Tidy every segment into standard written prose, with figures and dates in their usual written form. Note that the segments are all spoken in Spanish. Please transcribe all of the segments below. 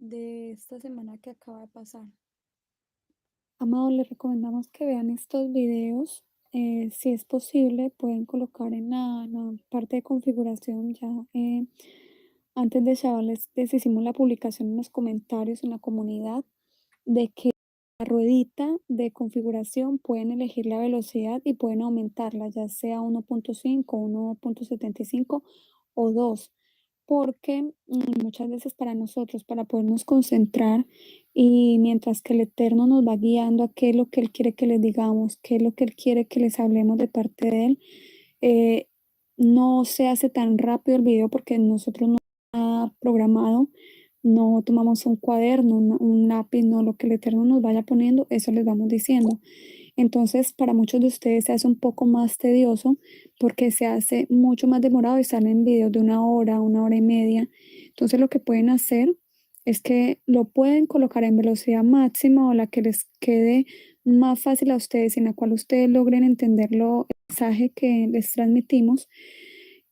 de esta semana que acaba de pasar. Amado, les recomendamos que vean estos videos. Si es posible, pueden colocar en la parte de configuración ya. Antes de Shabbat les hicimos la publicación en los comentarios en la comunidad de que la ruedita de configuración pueden elegir la velocidad y pueden aumentarla, ya sea 1.5, 1.75 o 2, porque muchas veces para nosotros, para podernos concentrar y mientras que el Eterno nos va guiando a qué es lo que Él quiere que les digamos, qué es lo que Él quiere que les hablemos de parte de Él, eh, no se hace tan rápido el video porque nosotros no está programado, no tomamos un cuaderno, un lápiz, no, lo que el Eterno nos vaya poniendo, eso les vamos diciendo. Entonces, para muchos de ustedes se hace un poco más tedioso porque se hace mucho más demorado y salen videos de una hora y media. Entonces, lo que pueden hacer es que lo pueden colocar en velocidad máxima o la que les quede más fácil a ustedes, en la cual ustedes logren entenderlo, el mensaje que les transmitimos.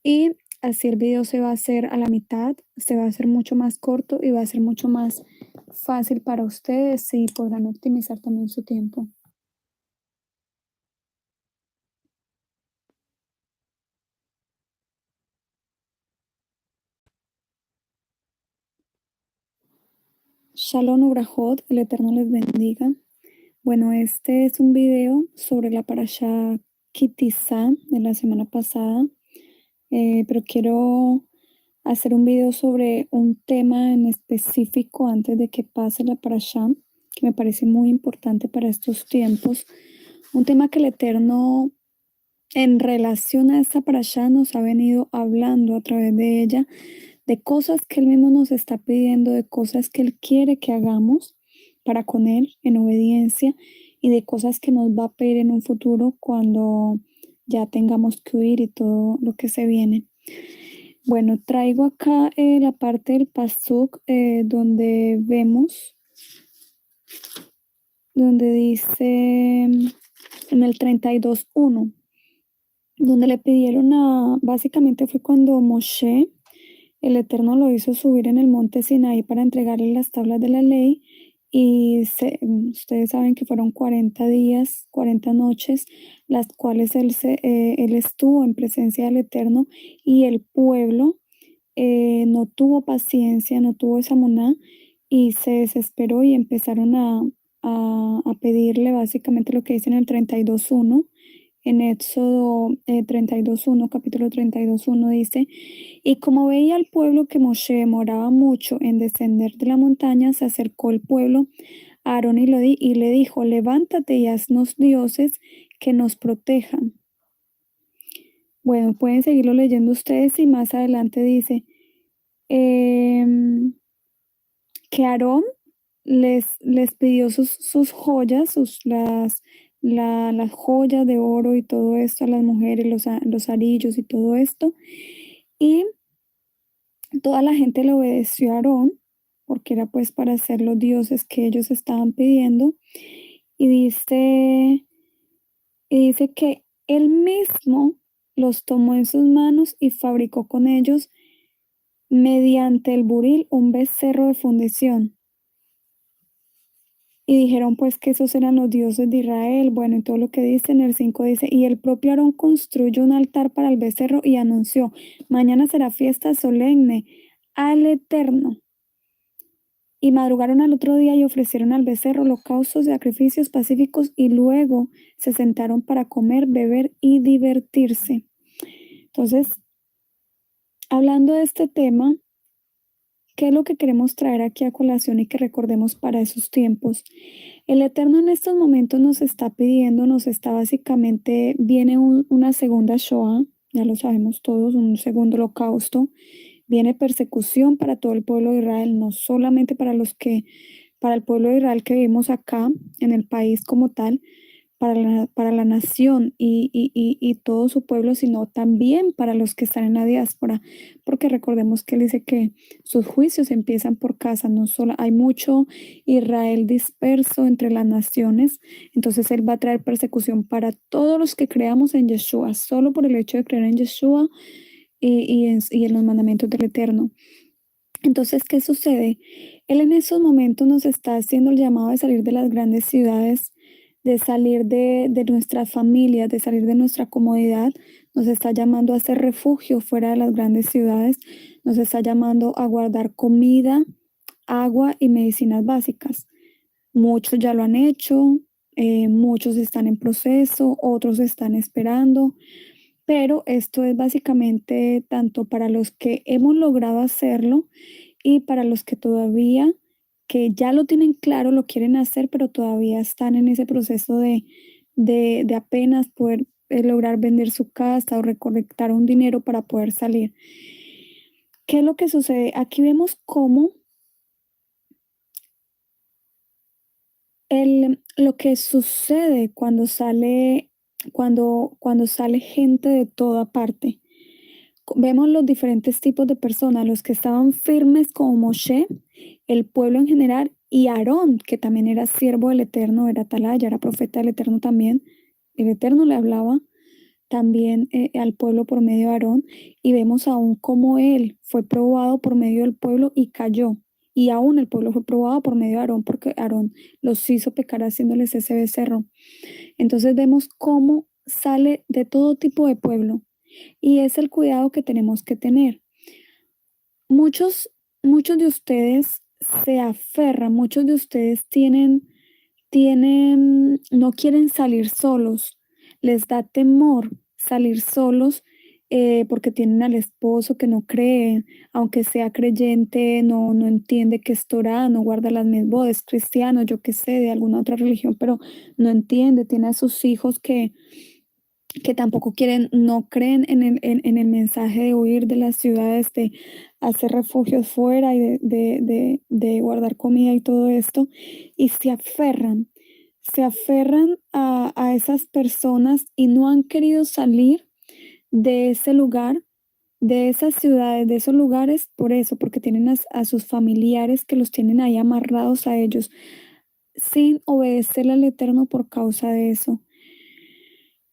Y así el video se va a hacer a la mitad, se va a hacer mucho más corto y va a ser mucho más fácil para ustedes y podrán optimizar también su tiempo. Shalom Ubrajot, el Eterno les bendiga. Bueno, este es un video sobre la parasha Kitizá de la semana pasada, pero quiero hacer un video sobre un tema en específico antes de que pase la parasha, que me parece muy importante para estos tiempos. Un tema que el Eterno, en relación a esta parasha, nos ha venido hablando a través de ella, de cosas que Él mismo nos está pidiendo, de cosas que Él quiere que hagamos para con Él en obediencia y de cosas que nos va a pedir en un futuro cuando ya tengamos que huir y todo lo que se viene. Bueno, traigo acá la parte del pasuk donde vemos, donde dice en el 32:1, donde le pidieron básicamente fue cuando Moshe, el Eterno lo hizo subir en el monte Sinaí para entregarle las tablas de la ley y ustedes saben que fueron 40 días, 40 noches, las cuales él estuvo en presencia del Eterno y el pueblo no tuvo paciencia, no tuvo esa moná y se desesperó y empezaron a pedirle básicamente lo que dice en el 32:1. En Éxodo 32:1, capítulo 32:1 dice, y como veía el pueblo que Moshe demoraba mucho en descender de la montaña, se acercó el pueblo a Aarón y le dijo, levántate y haznos dioses que nos protejan. Bueno, pueden seguirlo leyendo ustedes y más adelante dice que Aarón les pidió sus joyas, las joyas de oro y todo esto a las mujeres, los arillos y todo esto. Y toda la gente le obedeció a Aarón, porque era pues para ser los dioses que ellos estaban pidiendo. Y dice que él mismo los tomó en sus manos y fabricó con ellos mediante el buril un becerro de fundición. Y dijeron pues que esos eran los dioses de Israel. Bueno, y todo lo que dice en el 5 dice, y el propio Aarón construyó un altar para el becerro y anunció, mañana será fiesta solemne al Eterno. Y madrugaron al otro día y ofrecieron al becerro holocaustos y sacrificios pacíficos y luego se sentaron para comer, beber y divertirse. Entonces, hablando de este tema, ¿qué es lo que queremos traer aquí a colación y que recordemos para esos tiempos? El Eterno en estos momentos nos está pidiendo, nos está básicamente, viene una segunda Shoah, ya lo sabemos todos, un segundo holocausto, viene persecución para todo el pueblo de Israel, no solamente para el pueblo de Israel que vivimos acá en el país como tal, para la nación y todo su pueblo, sino también para los que están en la diáspora, porque recordemos que él dice que sus juicios empiezan por casa, no solo hay mucho Israel disperso entre las naciones, entonces él va a traer persecución para todos los que creamos en Yeshua, solo por el hecho de creer en Yeshua y en los mandamientos del Eterno. Entonces, ¿qué sucede? Él en esos momentos nos está haciendo el llamado de salir de las grandes ciudades, de salir de nuestras familias, de salir de nuestra comodidad. Nos está llamando a hacer refugio fuera de las grandes ciudades. Nos está llamando a guardar comida, agua y medicinas básicas. Muchos ya lo han hecho, muchos están en proceso, otros están esperando, pero esto es básicamente tanto para los que hemos logrado hacerlo y para los que todavía, que ya lo tienen claro, lo quieren hacer, pero todavía están en ese proceso de apenas poder lograr vender su casa o recolectar un dinero para poder salir. ¿Qué es lo que sucede? Aquí vemos cómo lo que sucede cuando sale gente de toda parte. Vemos los diferentes tipos de personas, los que estaban firmes como Moshe, el pueblo en general, y Aarón, que también era siervo del Eterno, era atalaya, era profeta del Eterno también. El Eterno le hablaba también al pueblo por medio de Aarón, y vemos aún cómo él fue probado por medio del pueblo y cayó. Y aún el pueblo fue probado por medio de Aarón, porque Aarón los hizo pecar haciéndoles ese becerro. Entonces vemos cómo sale de todo tipo de pueblo, y es el cuidado que tenemos que tener. Muchos, muchos de ustedes se aferran, muchos de ustedes no quieren salir solos, les da temor salir solos porque tienen al esposo que no cree, aunque sea creyente, no entiende que es Torah, no guarda las mismas, es cristiano, yo qué sé, de alguna otra religión, pero no entiende, tiene a sus hijos que tampoco quieren, no creen en el mensaje de huir de las ciudades, de hacer refugios fuera y de guardar comida y todo esto, y se aferran a esas personas y no han querido salir de ese lugar, de esas ciudades, de esos lugares, por eso, porque tienen a sus familiares que los tienen ahí amarrados a ellos, sin obedecerle al Eterno por causa de eso.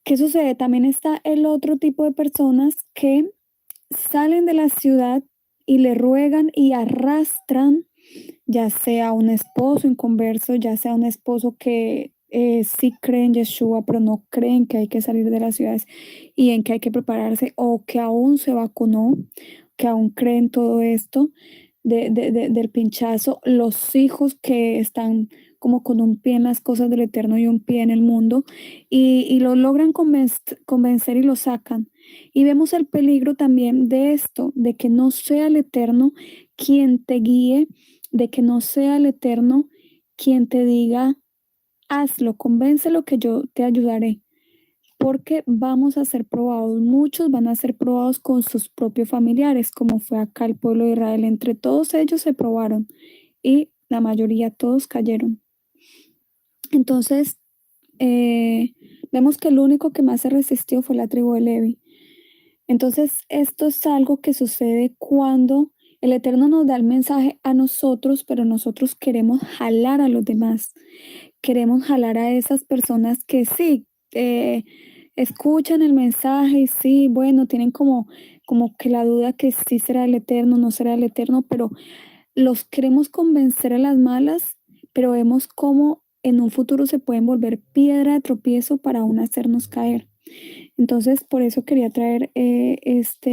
¿Qué sucede? También está el otro tipo de personas que salen de la ciudad y le ruegan y arrastran, ya sea un esposo inconverso, ya sea un esposo que sí cree en Yeshua, pero no creen que hay que salir de las ciudades y en que hay que prepararse, o que aún se vacunó, que aún creen todo esto del pinchazo, los hijos que están como con un pie en las cosas del Eterno y un pie en el mundo, y lo logran convencer y lo sacan. Y vemos el peligro también de esto, de que no sea el Eterno quien te guíe, de que no sea el Eterno quien te diga, hazlo, convéncelo que yo te ayudaré, porque vamos a ser probados, muchos van a ser probados con sus propios familiares, como fue acá el pueblo de Israel, entre todos ellos se probaron y la mayoría, todos cayeron. Entonces, vemos que el único que más se resistió fue la tribu de Levi. Entonces, esto es algo que sucede cuando el Eterno nos da el mensaje a nosotros, pero nosotros queremos jalar a los demás. Queremos jalar a esas personas que sí, escuchan el mensaje y sí, bueno, tienen como que la duda que sí será el Eterno, no será el Eterno, pero los queremos convencer a las malas, pero vemos cómo en un futuro se pueden volver piedra de tropiezo para aún hacernos caer. Entonces, por eso quería traer esto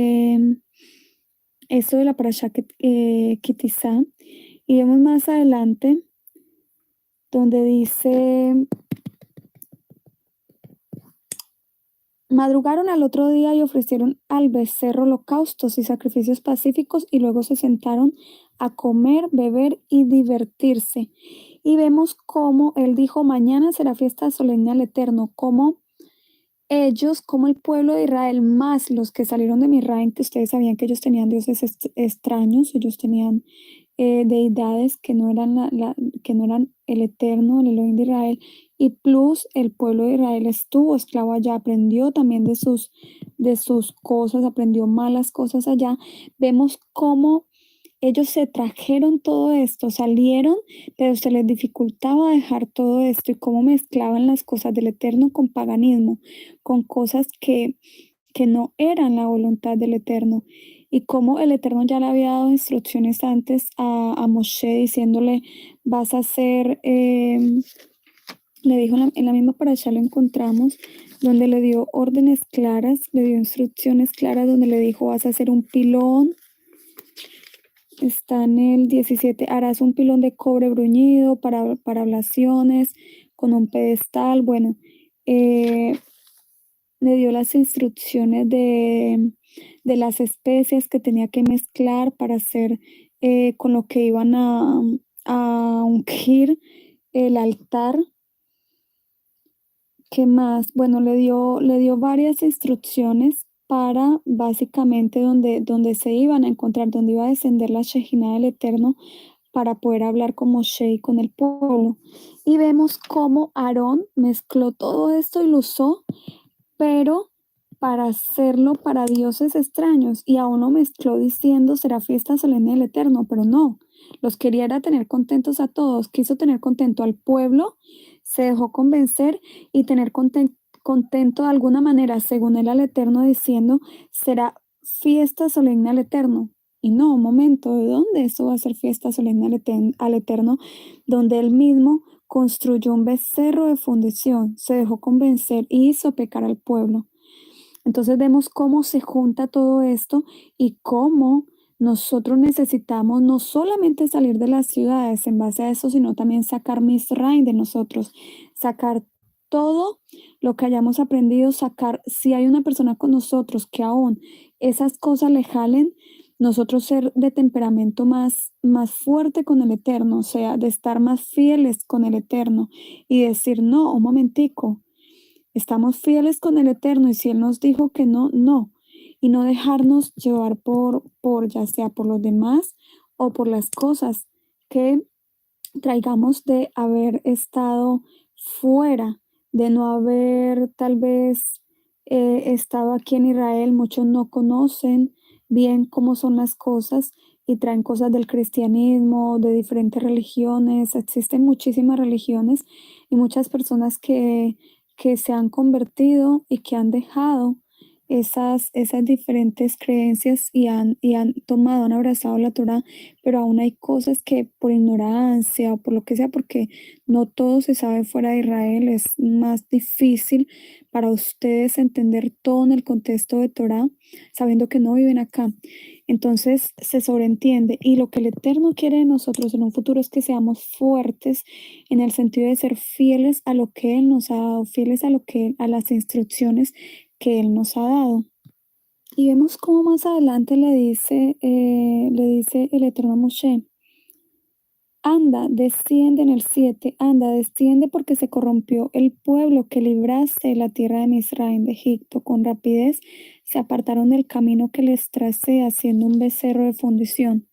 de la parashá Kitizá. Y vemos más adelante donde dice, madrugaron al otro día y ofrecieron al becerro holocaustos y sacrificios pacíficos, y luego se sentaron a comer, beber y divertirse. Y vemos cómo él dijo, mañana será fiesta solemne al Eterno, como ellos, como el pueblo de Israel, más los que salieron de Misraim, que ustedes sabían que ellos tenían dioses extraños, ellos tenían deidades que no eran, que no eran el Eterno, el Elohim de Israel, y plus el pueblo de Israel estuvo esclavo allá, aprendió también de sus cosas, aprendió malas cosas allá. Vemos cómo ellos se trajeron todo esto, salieron, pero se les dificultaba dejar todo esto, y cómo mezclaban las cosas del Eterno con paganismo, con cosas que no eran la voluntad del Eterno. y cómo el Eterno ya le había dado instrucciones antes a Moshe diciéndole, vas a hacer, le dijo en la misma parasha lo encontramos, donde le dio órdenes claras, le dio instrucciones claras, donde le dijo, vas a hacer un pilón. Está en el 17, harás un pilón de cobre bruñido para ablaciones, con un pedestal. Bueno, le dio las instrucciones de las especies que tenía que mezclar para hacer con lo que iban a ungir el altar. ¿Qué más? Bueno, le dio varias instrucciones para básicamente donde se iban a encontrar, donde iba a descender la Shejina del Eterno para poder hablar con Moshe y con el pueblo. Y vemos cómo Aarón mezcló todo esto y lo usó, pero para hacerlo para dioses extraños. Y aún lo mezcló diciendo, será fiesta solemne del Eterno, pero no, los quería era tener contentos a todos, quiso tener contento al pueblo, se dejó convencer y tener contento de alguna manera, según él al Eterno, diciendo, será fiesta solemne al Eterno. Y no, un momento, ¿de dónde eso va a ser fiesta solemne al Eterno? Donde él mismo construyó un becerro de fundición, se dejó convencer y hizo pecar al pueblo. Entonces vemos cómo se junta todo esto y cómo nosotros necesitamos no solamente salir de las ciudades en base a eso, sino también sacar Misraim de nosotros, sacar todo lo que hayamos aprendido, sacar, si hay una persona con nosotros que aún esas cosas le jalen, nosotros ser de temperamento más fuerte con el Eterno, o sea, de estar más fieles con el Eterno y decir, no, un momentico, estamos fieles con el Eterno y si Él nos dijo que no, no. Y no dejarnos llevar por ya sea por los demás o por las cosas que traigamos de haber estado fuera, de no haber tal vez estado aquí en Israel. Muchos no conocen bien cómo son las cosas y traen cosas del cristianismo, de diferentes religiones. Existen muchísimas religiones y muchas personas que se han convertido y que han dejado esas diferentes creencias y han tomado, han abrazado la Torá, pero aún hay cosas que por ignorancia o por lo que sea, porque no todo se sabe fuera de Israel, es más difícil para ustedes entender todo en el contexto de Torá, sabiendo que no viven acá. Entonces se sobreentiende y lo que el Eterno quiere de nosotros en un futuro es que seamos fuertes en el sentido de ser fieles a lo que Él nos ha dado, fieles a las instrucciones que Él nos ha dado. Y vemos cómo más adelante le dice el Eterno a Moshe, anda, desciende en el 7, anda, desciende porque se corrompió el pueblo que libraste de la tierra de Misraim, de Egipto, con rapidez se apartaron del camino que les tracé haciendo un becerro de fundición.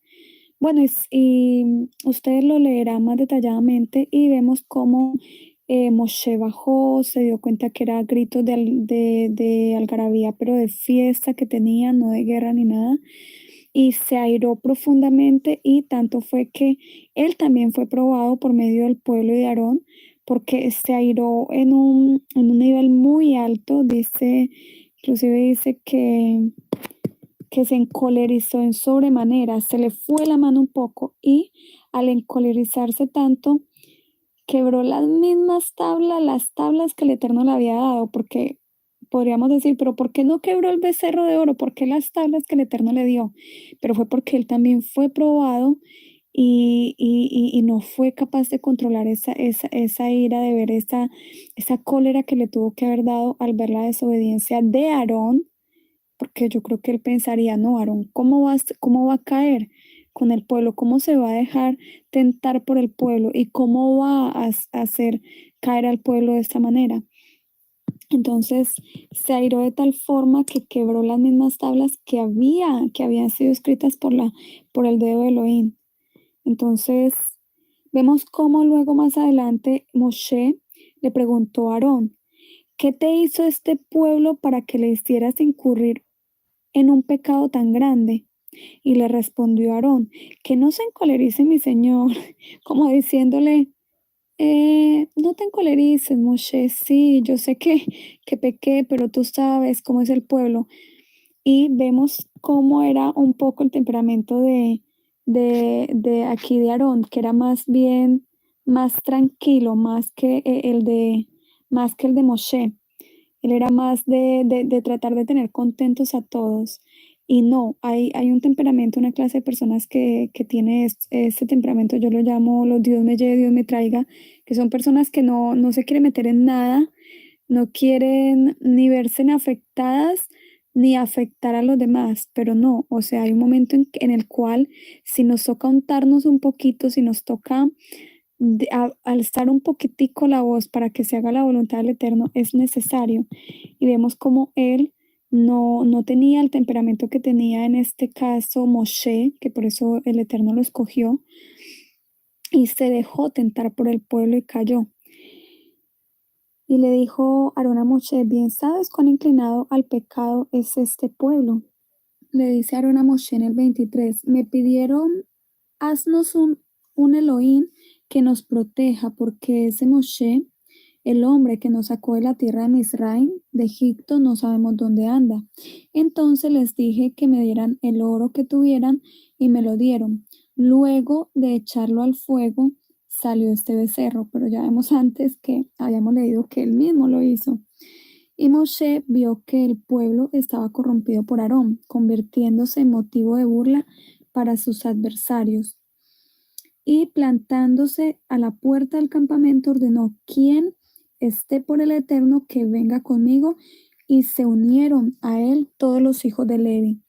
Bueno, y ustedes lo leerán más detalladamente y vemos cómo Moshe bajó, se dio cuenta que era gritos de algarabía, pero de fiesta que tenía, no de guerra ni nada, y se airó profundamente y tanto fue que él también fue probado por medio del pueblo y de Aarón, porque se airó en un nivel muy alto, inclusive dice que se encolerizó en sobremanera, se le fue la mano un poco y al encolerizarse tanto, quebró las tablas que el Eterno le había dado, porque podríamos decir, pero ¿por qué no quebró el becerro de oro? ¿Por qué las tablas que el Eterno le dio? Pero fue porque él también fue probado y no fue capaz de controlar esa ira, de ver esa cólera que le tuvo que haber dado al ver la desobediencia de Aarón, porque yo creo que él pensaría, no, Aarón, ¿cómo va a caer con el pueblo? ¿Cómo se va a dejar tentar por el pueblo? ¿Y cómo va a hacer caer al pueblo de esta manera? Entonces se airó de tal forma que quebró las mismas tablas que habían sido escritas por el dedo de Elohim. Entonces vemos cómo luego más adelante Moshe le preguntó a Aarón, ¿qué te hizo este pueblo para que le hicieras incurrir en un pecado tan grande? Y le respondió Aarón, que no se encolerice mi señor, como diciéndole, no te encolerices, Moshe, sí, yo sé que pequé, pero tú sabes cómo es el pueblo. y vemos cómo era un poco el temperamento de aquí de Aarón, que era más bien más tranquilo, más que el de Moshe. Él era más de tratar de tener contentos a todos. Y no, hay un temperamento, una clase de personas que tiene ese temperamento, yo lo llamo los Dios me lleve, Dios me traiga, que son personas que no se quieren meter en nada, no quieren ni verse afectadas ni afectar a los demás, pero no, o sea, hay un momento en el cual si nos toca untarnos un poquito, si nos toca alzar un poquitico la voz para que se haga la voluntad del Eterno, es necesario. Y vemos como él no tenía el temperamento que tenía en este caso Moshe, que por eso el Eterno lo escogió, y se dejó tentar por el pueblo y cayó. Y le dijo Aarón a Moshe, bien sabes cuán inclinado al pecado es este pueblo. Le dice Aarón a Moshe en el 23, me pidieron, haznos un Elohim que nos proteja, porque ese Moshe, el hombre que nos sacó de la tierra de Misraim, de Egipto, no sabemos dónde anda. Entonces les dije que me dieran el oro que tuvieran y me lo dieron. Luego de echarlo al fuego, salió este becerro, pero ya vemos antes que habíamos leído que él mismo lo hizo. Y Moshe vio que el pueblo estaba corrompido por Aarón, convirtiéndose en motivo de burla para sus adversarios. Y plantándose a la puerta del campamento, ordenó: quien esté por el Eterno, que venga conmigo. Y se unieron a él todos los hijos de Levi.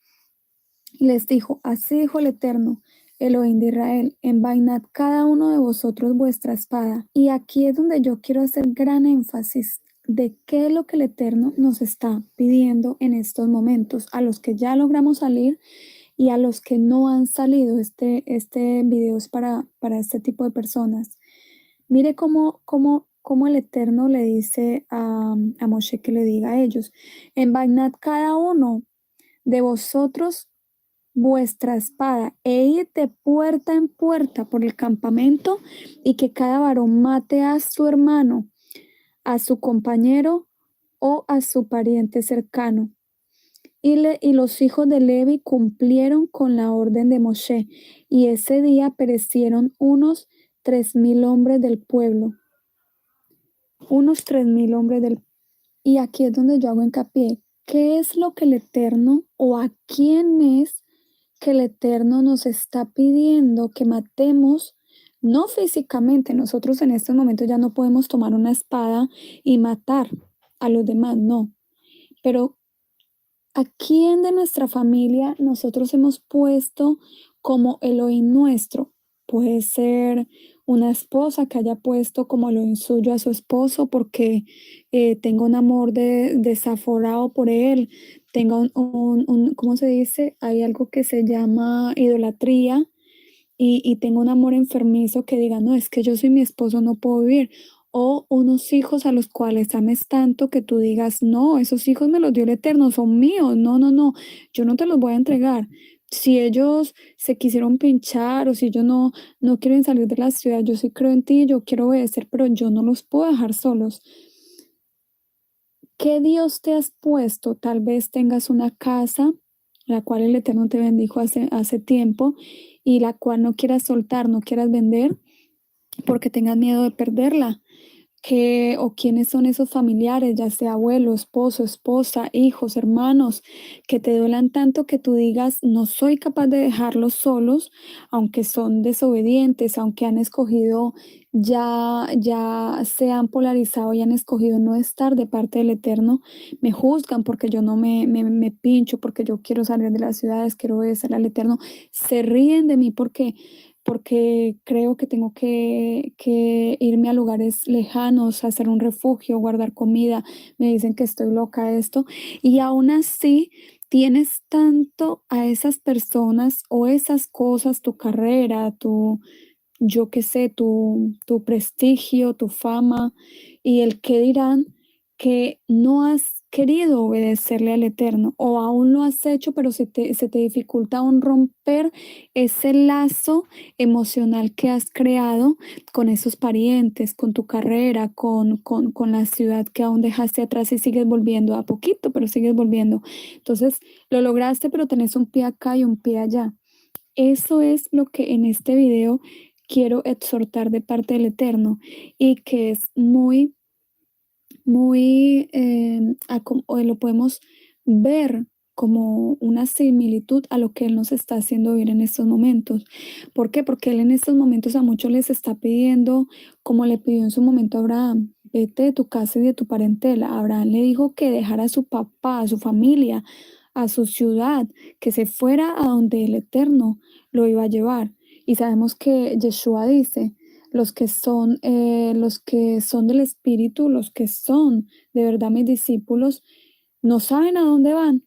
Y les dijo: así dijo el Eterno, Elohim de Israel, envainad cada uno de vosotros vuestra espada. Y aquí es donde yo quiero hacer gran énfasis de qué es lo que el Eterno nos está pidiendo en estos momentos, a los que ya logramos salir y a los que no han salido. Este video es para este tipo de personas. Mire cómo el Eterno le dice a Moshe que le diga a ellos: envainad cada uno de vosotros vuestra espada e id de puerta en puerta por el campamento, y que cada varón mate a su hermano, a su compañero o a su pariente cercano. Y los hijos de Levi cumplieron con la orden de Moshe, y ese día perecieron unos 3,000 hombres del pueblo. Unos 3,000 hombres del. Y aquí es donde yo hago hincapié. ¿Qué es lo que el Eterno, o a quién es que el Eterno nos está pidiendo que matemos? No físicamente, nosotros en estos momentos ya no podemos tomar una espada y matar a los demás, no. Pero ¿a quién de nuestra familia nosotros hemos puesto como Elohim nuestro? Puede ser una esposa que haya puesto como Elohim suyo a su esposo porque tenga un amor desaforado por él, tenga ¿cómo se dice? Hay algo que se llama idolatría, y tengo un amor enfermizo que diga: no, es que yo soy mi esposo, no puedo vivir. O unos hijos a los cuales ames tanto que tú digas: no, esos hijos me los dio el Eterno, son míos, no, no, no, yo no te los voy a entregar. Si ellos se quisieron pinchar, o si ellos no quieren salir de la ciudad, yo sí creo en ti, yo quiero obedecer, pero yo no los puedo dejar solos. ¿Qué Dios te has puesto? Tal vez tengas una casa, la cual el Eterno te bendijo hace tiempo, y la cual no quieras soltar, no quieras vender porque tengas miedo de perderla. O quiénes son esos familiares, ya sea abuelo, esposo, esposa, hijos, hermanos, que te duelan tanto que tú digas: no soy capaz de dejarlos solos, aunque son desobedientes, aunque han escogido, ya se han polarizado y han escogido no estar de parte del Eterno. Me juzgan porque yo no me pincho, porque yo quiero salir de las ciudades, quiero obedecer al Eterno. Se ríen de mí porque creo que tengo que irme a lugares lejanos, hacer un refugio, guardar comida. Me dicen que estoy loca esto. Y aún así tienes tanto a esas personas o esas cosas, tu carrera, yo qué sé, tu prestigio, tu fama y el qué dirán, que no has querido obedecerle al Eterno, o aún lo has hecho, pero se te dificulta aún romper ese lazo emocional que has creado con esos parientes, con tu carrera, con la ciudad que aún dejaste atrás y sigues volviendo a poquito, pero sigues volviendo. Entonces, lo lograste, pero tenés un pie acá y un pie allá. Eso es lo que en este video quiero exhortar de parte del Eterno y que es muy muy, o lo podemos ver como una similitud a lo que Él nos está haciendo vivir en estos momentos. ¿Por qué? Porque Él en estos momentos a muchos les está pidiendo, como le pidió en su momento a Abraham, vete de tu casa y de tu parentela. Abraham le dijo que dejara a su papá, a su familia, a su ciudad, que se fuera a donde el Eterno lo iba a llevar. Y sabemos que Yeshua dice, los que son del Espíritu, los que son de verdad mis discípulos, no saben a dónde van,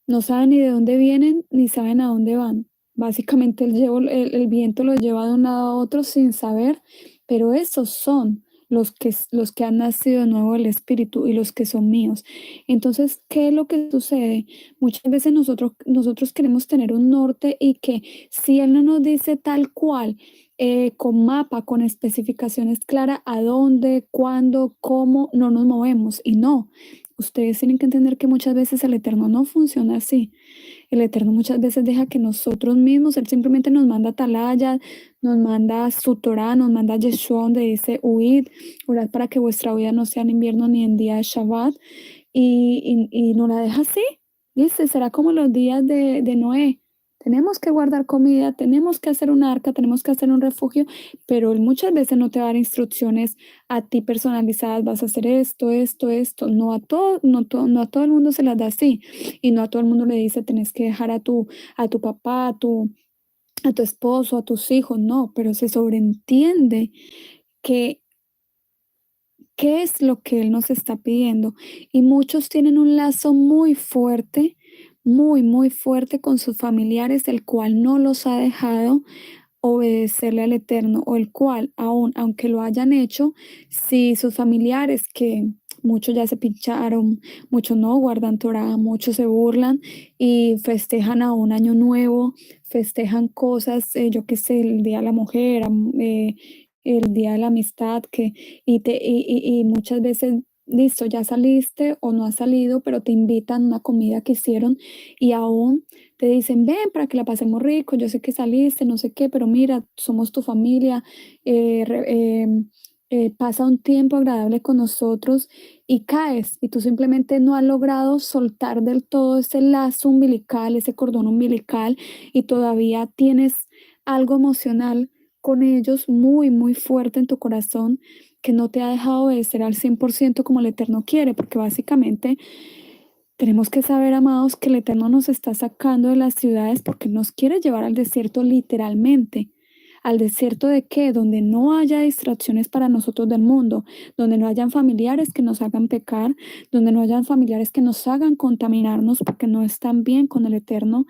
no saben ni de dónde vienen, ni saben a dónde van. Básicamente el viento los lleva de un lado a otro sin saber, pero esos son los que han nacido de nuevo del Espíritu y los que son míos. Entonces, ¿qué es lo que sucede? Muchas veces nosotros queremos tener un norte y que si Él no nos dice tal cual, con mapa, con especificaciones claras, a dónde, cuándo, cómo, no nos movemos. Y no, ustedes tienen que entender que muchas veces el Eterno no funciona así. El Eterno muchas veces deja que nosotros mismos, Él simplemente nos manda atalaya, nos manda su Torah, nos manda Yeshua, donde dice huid, orad para que vuestra vida no sea en invierno ni en día de Shabbat, y nos la deja así. Dice, será como los días de Noé. Tenemos que guardar comida, tenemos que hacer un arca, tenemos que hacer un refugio, pero Él muchas veces no te va a dar instrucciones a ti personalizadas, vas a hacer esto, esto, esto. No a todo el mundo se las da así. Y no a todo el mundo le dice, tenés que dejar a tu papá, a tu esposo, a tus hijos. No, pero se sobreentiende que qué es lo que Él nos está pidiendo. Y muchos tienen un lazo muy fuerte, muy, muy fuerte con sus familiares, el cual no los ha dejado obedecerle al Eterno, o el cual, aún aunque lo hayan hecho, si sus familiares, que muchos ya se pincharon, muchos no guardan Torah, muchos se burlan y festejan a un año nuevo, festejan cosas, yo qué sé, el Día de la Mujer, el Día de la Amistad, y muchas veces, listo, ya saliste o no has salido, pero te invitan a una comida que hicieron y aún te dicen, ven para que la pasemos rico, yo sé que saliste, no sé qué, pero mira, somos tu familia, eh, re- eh, pasa un tiempo agradable con nosotros y caes y tú simplemente no has logrado soltar del todo ese lazo umbilical, ese cordón umbilical y todavía tienes algo emocional con ellos muy, muy fuerte en tu corazón que no te ha dejado obedecer al 100% como el Eterno quiere, porque básicamente tenemos que saber, amados, que el Eterno nos está sacando de las ciudades porque nos quiere llevar al desierto literalmente. ¿Al desierto de qué? Donde no haya distracciones para nosotros del mundo, donde no hayan familiares que nos hagan pecar, donde no hayan familiares que nos hagan contaminarnos porque no están bien con el Eterno,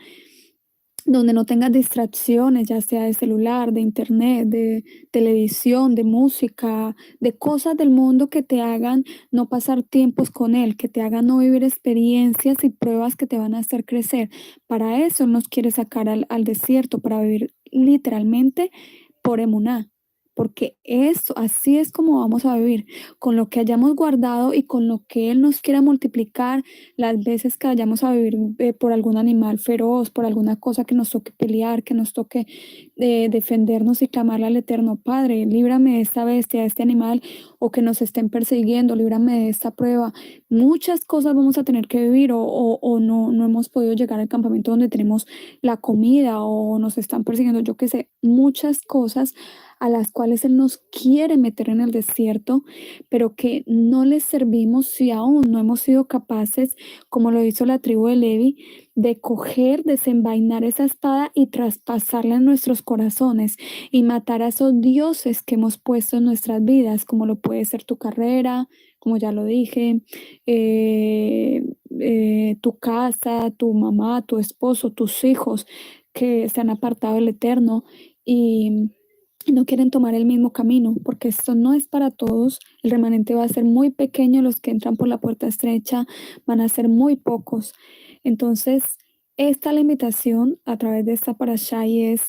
donde no tengas distracciones, ya sea de celular, de internet, de televisión, de música, de cosas del mundo que te hagan no pasar tiempos con Él, que te hagan no vivir experiencias y pruebas que te van a hacer crecer. Para eso Él nos quiere sacar al desierto, para vivir literalmente por emuná. Porque eso, así es como vamos a vivir, con lo que hayamos guardado y con lo que Él nos quiera multiplicar las veces que vayamos a vivir por algún animal feroz, por alguna cosa que nos toque pelear, que nos toque defendernos y clamarle al Eterno, Padre, líbrame de esta bestia, de este animal, o que nos estén persiguiendo, líbrame de esta prueba. Muchas cosas vamos a tener que vivir o no hemos podido llegar al campamento donde tenemos la comida o nos están persiguiendo, yo qué sé, muchas cosas a las cuales Él nos quiere meter en el desierto, pero que no les servimos si aún no hemos sido capaces, como lo hizo la tribu de Levi, de coger, desenvainar esa espada y traspasarla en nuestros corazones y matar a esos dioses que hemos puesto en nuestras vidas, como lo puede ser tu carrera, como ya lo dije, eh, tu casa, tu mamá, tu esposo, tus hijos que se han apartado del Eterno. Y no quieren tomar el mismo camino, porque esto no es para todos. El remanente va a ser muy pequeño, los que entran por la puerta estrecha van a ser muy pocos. Entonces, esta es la invitación a través de esta parashá y es: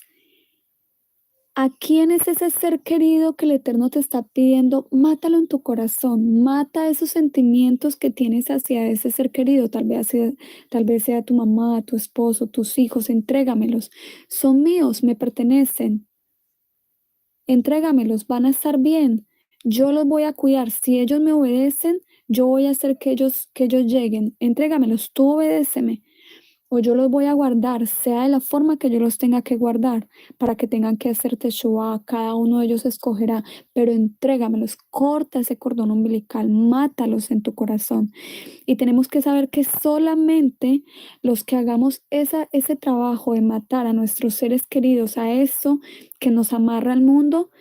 ¿a quién es ese ser querido que el Eterno te está pidiendo? Mátalo en tu corazón, mata esos sentimientos que tienes hacia ese ser querido, tal vez sea tu mamá, tu esposo, tus hijos, entrégamelos. Son míos, me pertenecen. Entrégamelos, van a estar bien. Yo los voy a cuidar. Si ellos me obedecen, yo voy a hacer que ellos lleguen. Entrégamelos, tú obedéceme. O yo los voy a guardar, sea de la forma que yo los tenga que guardar, para que tengan que hacer teshuva. Cada uno de ellos escogerá, pero entrégamelos, corta ese cordón umbilical, mátalos en tu corazón. Y tenemos que saber que solamente los que hagamos ese trabajo de matar a nuestros seres queridos, a eso que nos amarra al mundo,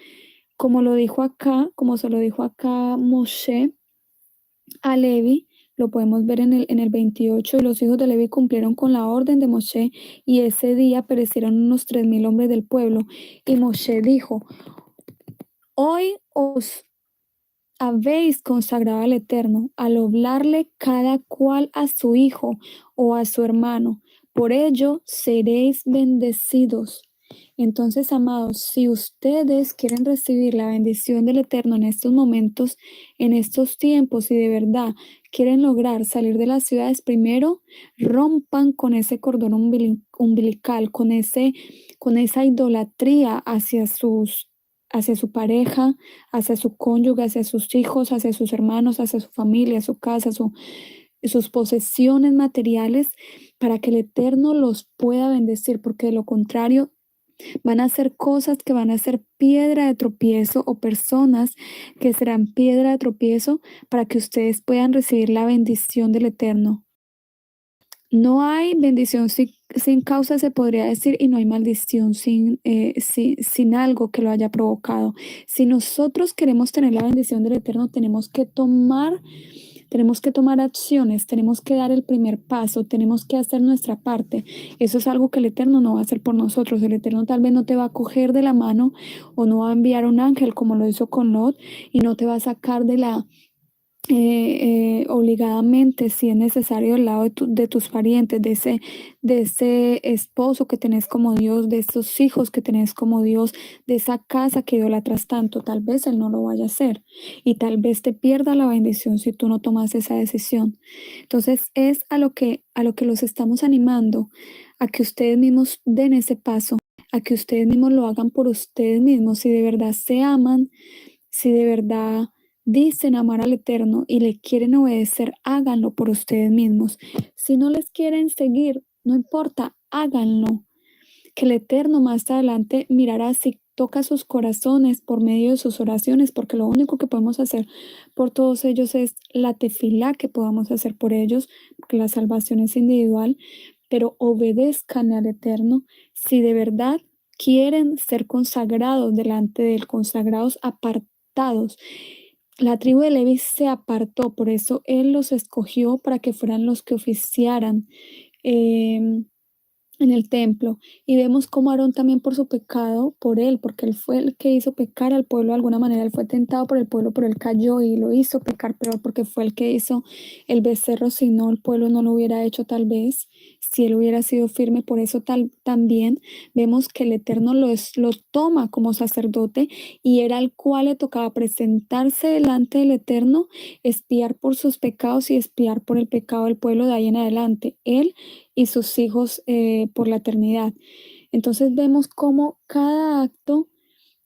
como lo dijo acá, como se lo dijo acá Moshe a Levi, lo podemos ver en el 28, y los hijos de Levi cumplieron con la orden de Moshe, y ese día perecieron unos 3.000 hombres del pueblo. Y Moshe dijo: hoy os habéis consagrado al Eterno al oblarle cada cual a su hijo o a su hermano. Por ello seréis bendecidos. Entonces, amados, si ustedes quieren recibir la bendición del Eterno en estos momentos, en estos tiempos, y de verdad quieren lograr salir de las ciudades, primero rompan con ese cordón umbilical, con esa idolatría hacia su pareja, hacia su cónyuge, hacia sus hijos, hacia sus hermanos, hacia su familia, su casa, sus posesiones materiales, para que el Eterno los pueda bendecir, porque de lo contrario van a hacer cosas que van a ser piedra de tropiezo, o personas que serán piedra de tropiezo para que ustedes puedan recibir la bendición del Eterno. No hay bendición sin causa, se podría decir, y no hay maldición sin algo que lo haya provocado. Si nosotros queremos tener la bendición del Eterno, tenemos que tomar acciones, tenemos que dar el primer paso, tenemos que hacer nuestra parte. Eso es algo que el Eterno no va a hacer por nosotros. El Eterno tal vez no te va a coger de la mano, o no va a enviar un ángel como lo hizo con Lot, y no te va a sacar obligadamente, si es necesario, del lado de tus parientes, de ese esposo que tenés como Dios, de esos hijos que tenés como Dios, de esa casa que idolatras tanto. Tal vez Él no lo vaya a hacer, y tal vez te pierda la bendición si tú no tomas esa decisión. Entonces es a lo que los estamos animando, a que ustedes mismos den ese paso, a que ustedes mismos lo hagan por ustedes mismos. Si de verdad se aman, si de verdad dicen amar al Eterno y le quieren obedecer, háganlo por ustedes mismos. Si no les quieren seguir, no importa, háganlo. Que el Eterno más adelante mirará si toca sus corazones por medio de sus oraciones, porque lo único que podemos hacer por todos ellos es la tefilá que podamos hacer por ellos, porque la salvación es individual. Pero obedezcan al Eterno si de verdad quieren ser consagrados delante de Él, consagrados, apartados. La tribu de Levi se apartó, por eso Él los escogió para que fueran los que oficiaran em, en el templo. Y vemos cómo Aarón también, por su pecado, por él, porque él fue el que hizo pecar al pueblo de alguna manera. Él fue tentado por el pueblo, pero él cayó y lo hizo pecar peor, porque fue el que hizo el becerro. Si no, el pueblo no lo hubiera hecho, tal vez, si él hubiera sido firme. Por eso también vemos que el Eterno lo toma como sacerdote, y era al cual le tocaba presentarse delante del Eterno, espiar por sus pecados y espiar por el pecado del pueblo de ahí en adelante. Él y sus hijos por la eternidad. Entonces vemos cómo cada acto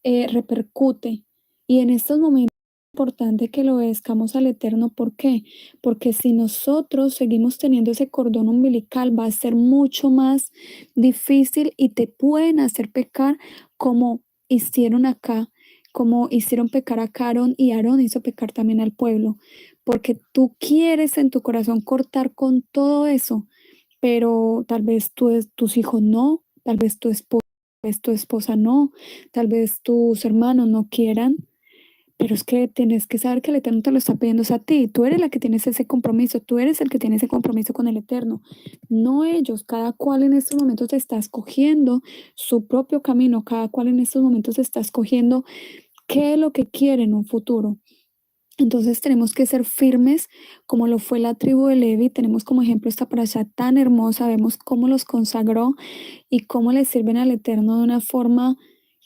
repercute, y en estos momentos es importante que lo obedezcamos al Eterno. ¿Por qué? Porque si nosotros seguimos teniendo ese cordón umbilical, va a ser mucho más difícil, y te pueden hacer pecar como hicieron acá, como hicieron pecar a Aarón, y Aarón hizo pecar también al pueblo, porque tú quieres en tu corazón cortar con todo eso, pero tal vez tus hijos no, tal vez tu esposa no, tal vez tus hermanos no quieran, pero es que tienes que saber que el Eterno te lo está pidiendo a ti. Tú eres la que tienes ese compromiso, tú eres el que tiene ese compromiso con el Eterno, no ellos. Cada cual en estos momentos está escogiendo su propio camino, cada cual en estos momentos está escogiendo qué es lo que quiere en un futuro. Entonces tenemos que ser firmes como lo fue la tribu de Levi. Tenemos como ejemplo esta parasha tan hermosa, vemos cómo los consagró y cómo le sirven al Eterno de una forma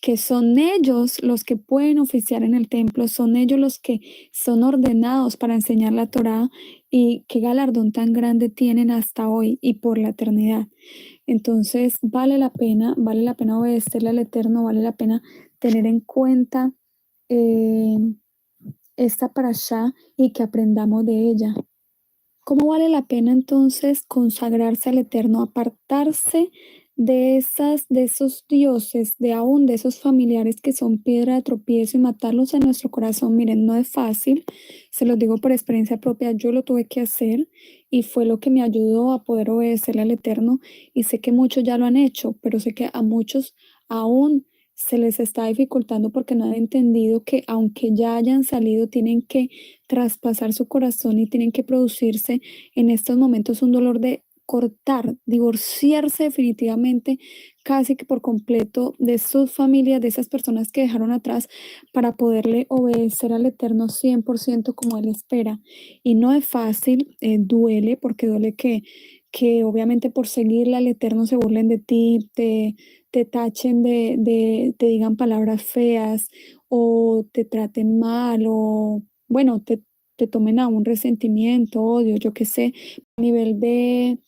que son ellos los que pueden oficiar en el templo, son ellos los que son ordenados para enseñar la Torá, y qué galardón tan grande tienen hasta hoy y por la eternidad. Entonces vale la pena obedecerle al Eterno, vale la pena tener en cuenta eh, esta parashá y que aprendamos de ella. ¿Cómo vale la pena entonces consagrarse al Eterno, apartarse de esos dioses, de esos familiares que son piedra de tropiezo y matarlos en nuestro corazón? Miren, no es fácil, se los digo por experiencia propia, yo lo tuve que hacer y fue lo que me ayudó a poder obedecerle al Eterno, y sé que muchos ya lo han hecho, pero sé que a muchos aún se les está dificultando porque no han entendido que aunque ya hayan salido, tienen que traspasar su corazón y tienen que producirse en estos momentos un dolor de cortar, divorciarse definitivamente, casi que por completo, de sus familias, de esas personas que dejaron atrás, para poderle obedecer al Eterno 100% como Él espera. Y no es fácil, duele, porque duele que obviamente por seguirle al Eterno se burlen de ti, te tachen te digan palabras feas o te traten mal, o bueno, te tomen a un resentimiento, odio, yo qué sé, a nivel de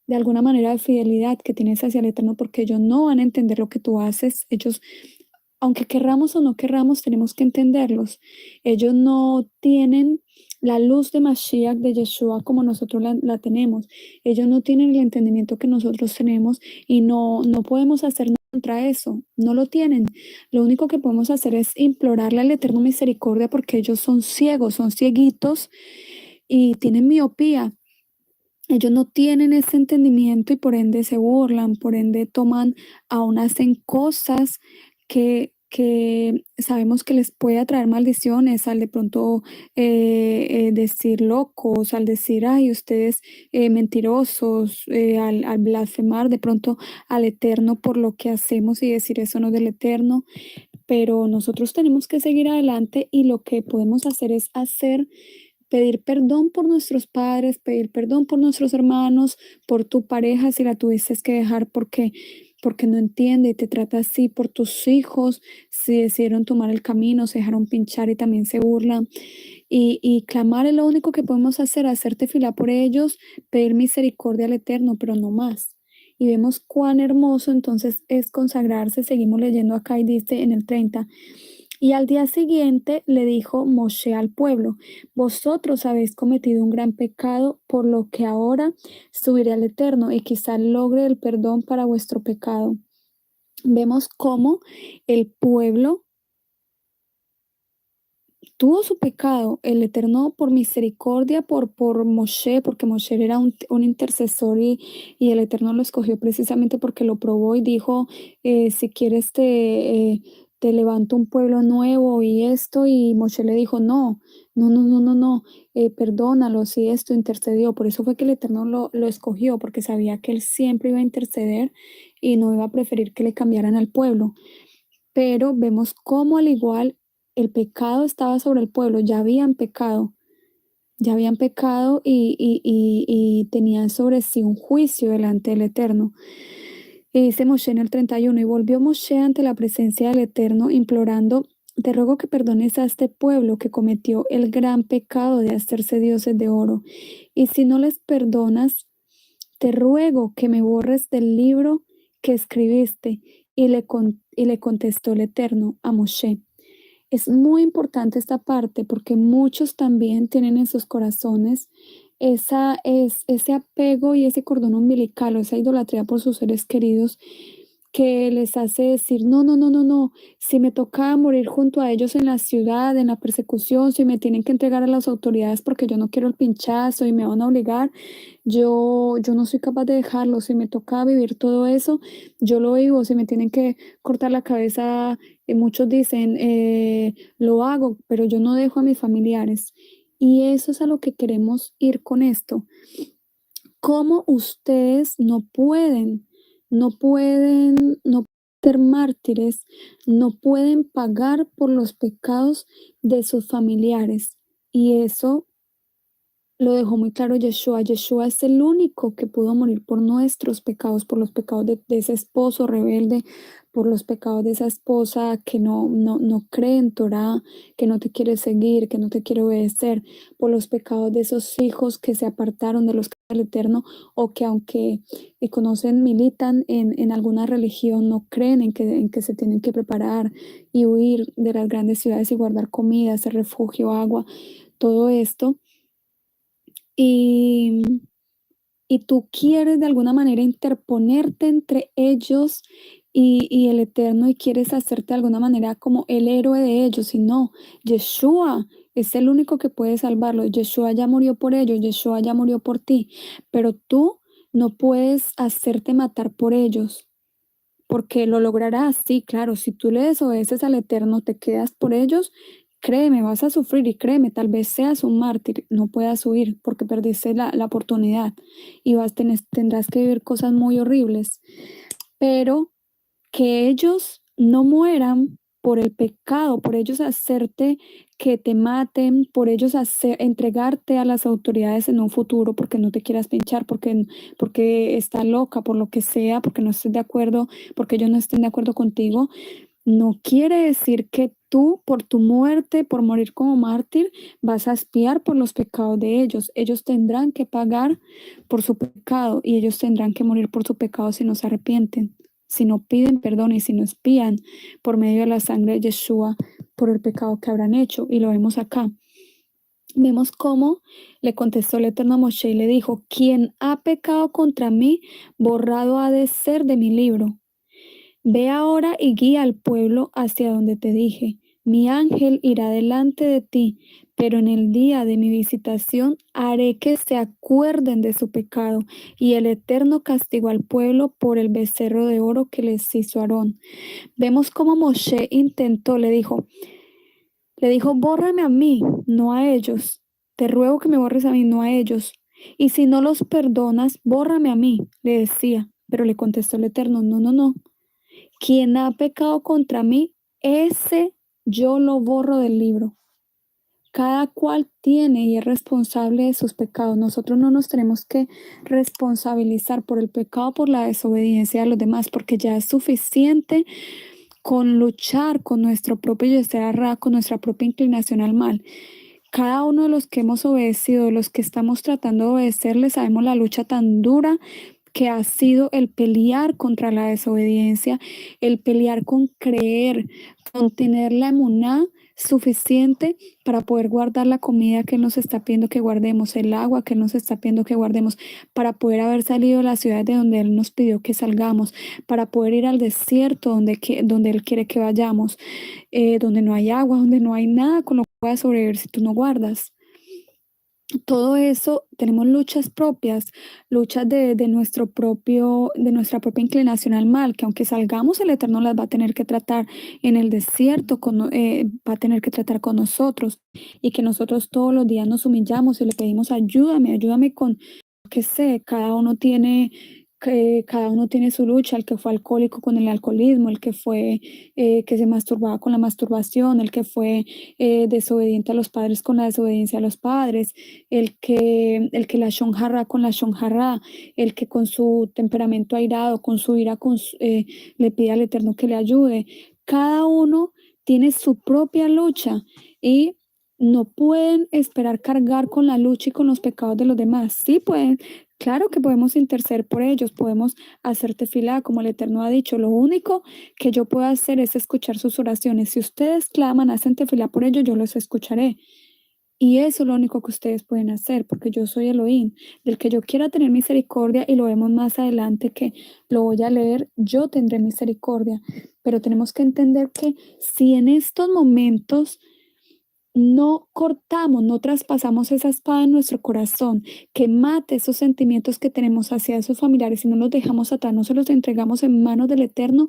alguna manera de fidelidad que tienes hacia el Eterno, porque ellos no van a entender lo que tú haces. Ellos, aunque querramos o no querramos, tenemos que entenderlos. Ellos no tienen la luz de Mashiach, de Yeshua, como nosotros la tenemos. Ellos no tienen el entendimiento que nosotros tenemos, y no podemos hacer nada contra eso. No lo tienen. Lo único que podemos hacer es implorarle al Eterno misericordia, porque ellos son ciegos, son cieguitos y tienen miopía. Ellos no tienen ese entendimiento y por ende se burlan, por ende toman, aún hacen cosas que sabemos que les puede atraer maldiciones, al de pronto decir locos, al decir, ay, ustedes mentirosos, al blasfemar de pronto al Eterno por lo que hacemos y decir eso no es del Eterno. Pero nosotros tenemos que seguir adelante, y lo que podemos hacer es pedir perdón por nuestros padres, pedir perdón por nuestros hermanos, por tu pareja si la tuviste que dejar porque no entiende y te trata así, por tus hijos si decidieron tomar el camino, se dejaron pinchar y también se burlan. Y clamar es lo único que podemos hacer, hacerte fila por ellos, pedir misericordia al Eterno, pero no más. Y vemos cuán hermoso entonces es consagrarse. Seguimos leyendo acá y dice en el 30: y al día siguiente le dijo Moshe al pueblo: vosotros habéis cometido un gran pecado, por lo que ahora subiré al Eterno y quizá logre el perdón para vuestro pecado. Vemos cómo el pueblo tuvo su pecado, el Eterno por misericordia, por Moshe, porque Moshe era un intercesor, y el Eterno lo escogió precisamente porque lo probó y dijo, si quieres te levanto un pueblo nuevo y esto, y Moshe le dijo, no, no, no, no, no, no, perdónalos, y esto intercedió. Por eso fue que el Eterno lo escogió, porque sabía que él siempre iba a interceder y no iba a preferir que le cambiaran al pueblo. Pero vemos cómo al igual el pecado estaba sobre el pueblo, ya habían pecado y tenían sobre sí un juicio delante del Eterno. Y dice Moshe en el 31: y volvió Moshe ante la presencia del Eterno, implorando: te ruego que perdones a este pueblo que cometió el gran pecado de hacerse dioses de oro. Y si no les perdonas, te ruego que me borres del libro que escribiste. Y le contestó el Eterno a Moshe. Es muy importante esta parte porque muchos también tienen en sus corazones ese apego y ese cordón umbilical, o esa idolatría por sus seres queridos, que les hace decir, no, no, no, no, no, si me toca morir junto a ellos en la ciudad, en la persecución, si me tienen que entregar a las autoridades porque yo no quiero el pinchazo y me van a obligar, yo no soy capaz de dejarlo, si me toca vivir todo eso, yo lo vivo, si me tienen que cortar la cabeza, muchos dicen, lo hago, pero yo no dejo a mis familiares. Y eso es a lo que queremos ir con esto. ¿Cómo ustedes no pueden ser mártires, no pueden pagar por los pecados de sus familiares? Y eso lo dejó muy claro Yeshua. Yeshua es el único que pudo morir por nuestros pecados, por los pecados de ese esposo rebelde, por los pecados de esa esposa que no cree en Torah, que no te quiere seguir, que no te quiere obedecer, por los pecados de esos hijos que se apartaron de los caminos del Eterno o que aunque conocen, militan en alguna religión, no creen en que se tienen que preparar y huir de las grandes ciudades y guardar comida, hacer refugio, agua, todo esto. Y, y tú quieres de alguna manera interponerte entre ellos y el Eterno y quieres hacerte de alguna manera como el héroe de ellos. Y no, Yeshua es el único que puede salvarlos. Yeshua ya murió por ellos, Yeshua ya murió por ti, pero tú no puedes hacerte matar por ellos. Porque lo lograrás, sí, claro, si tú le desobedeces al Eterno, te quedas por ellos, créeme, vas a sufrir y créeme, tal vez seas un mártir, no puedas huir porque perdiste la oportunidad y tendrás que vivir cosas muy horribles, pero que ellos no mueran por el pecado, por ellos hacerte que te maten, por ellos entregarte a las autoridades en un futuro porque no te quieras pinchar, porque está loca, por lo que sea, porque no estés de acuerdo, porque ellos no estén de acuerdo contigo, no quiere decir que tú, por tu muerte, por morir como mártir, vas a expiar por los pecados de ellos. Ellos tendrán que pagar por su pecado y ellos tendrán que morir por su pecado si no se arrepienten, si no piden perdón y si no expían por medio de la sangre de Yeshua por el pecado que habrán hecho. Y lo vemos acá. Vemos cómo le contestó el Eterno a Moshe y le dijo, quien ha pecado contra mí, borrado ha de ser de mi libro. Ve ahora y guía al pueblo hacia donde te dije. Mi ángel irá delante de ti, pero en el día de mi visitación haré que se acuerden de su pecado. Y el Eterno castigó al pueblo por el becerro de oro que les hizo Aarón. Vemos cómo Moshe intentó, le dijo, bórrame a mí, no a ellos. Te ruego que me borres a mí, no a ellos. Y si no los perdonas, bórrame a mí, le decía. Pero le contestó el Eterno, no, no, no. Quien ha pecado contra mí, ese yo lo borro del libro. Cada cual tiene y es responsable de sus pecados. Nosotros no nos tenemos que responsabilizar por el pecado, por la desobediencia de los demás, porque ya es suficiente con luchar con nuestro propio yeser con nuestra propia inclinación al mal. Cada uno de los que hemos obedecido, de los que estamos tratando de obedecerle, sabemos la lucha tan dura que ha sido el pelear contra la desobediencia, el pelear con creer, con tener la emuná suficiente para poder guardar la comida que Él nos está pidiendo que guardemos, el agua que Él nos está pidiendo que guardemos, para poder haber salido de la ciudad de donde Él nos pidió que salgamos, para poder ir al desierto donde Él quiere que vayamos, donde no hay agua, donde no hay nada con lo que puedas sobrevivir si tú no guardas. Todo eso tenemos luchas propias, luchas de nuestra propia inclinación al mal, que aunque salgamos, el Eterno las va a tener que tratar en el desierto, va a tener que tratar con nosotros, y que nosotros todos los días nos humillamos y le pedimos ayúdame con, que sé, cada uno tiene su lucha, el que fue alcohólico con el alcoholismo, el que fue que se masturbaba con la masturbación, el que fue desobediente a los padres con la desobediencia a los padres, el que la shonjarra con la shonjarra, el que con su temperamento airado, con su ira, le pide al Eterno que le ayude. Cada uno tiene su propia lucha y no pueden esperar cargar con la lucha y con los pecados de los demás. Sí pueden, claro que podemos interceder por ellos, podemos hacer tefilá, como el Eterno ha dicho. Lo único que yo puedo hacer es escuchar sus oraciones. Si ustedes claman, hacen tefilá por ellos, yo los escucharé. Y eso es lo único que ustedes pueden hacer, porque yo soy Elohim. Del que yo quiera tener misericordia, y lo vemos más adelante que lo voy a leer, yo tendré misericordia. Pero tenemos que entender que si en estos momentos no cortamos, no traspasamos esa espada en nuestro corazón, que mate esos sentimientos que tenemos hacia esos familiares y no los dejamos atrás, no se los entregamos en manos del Eterno,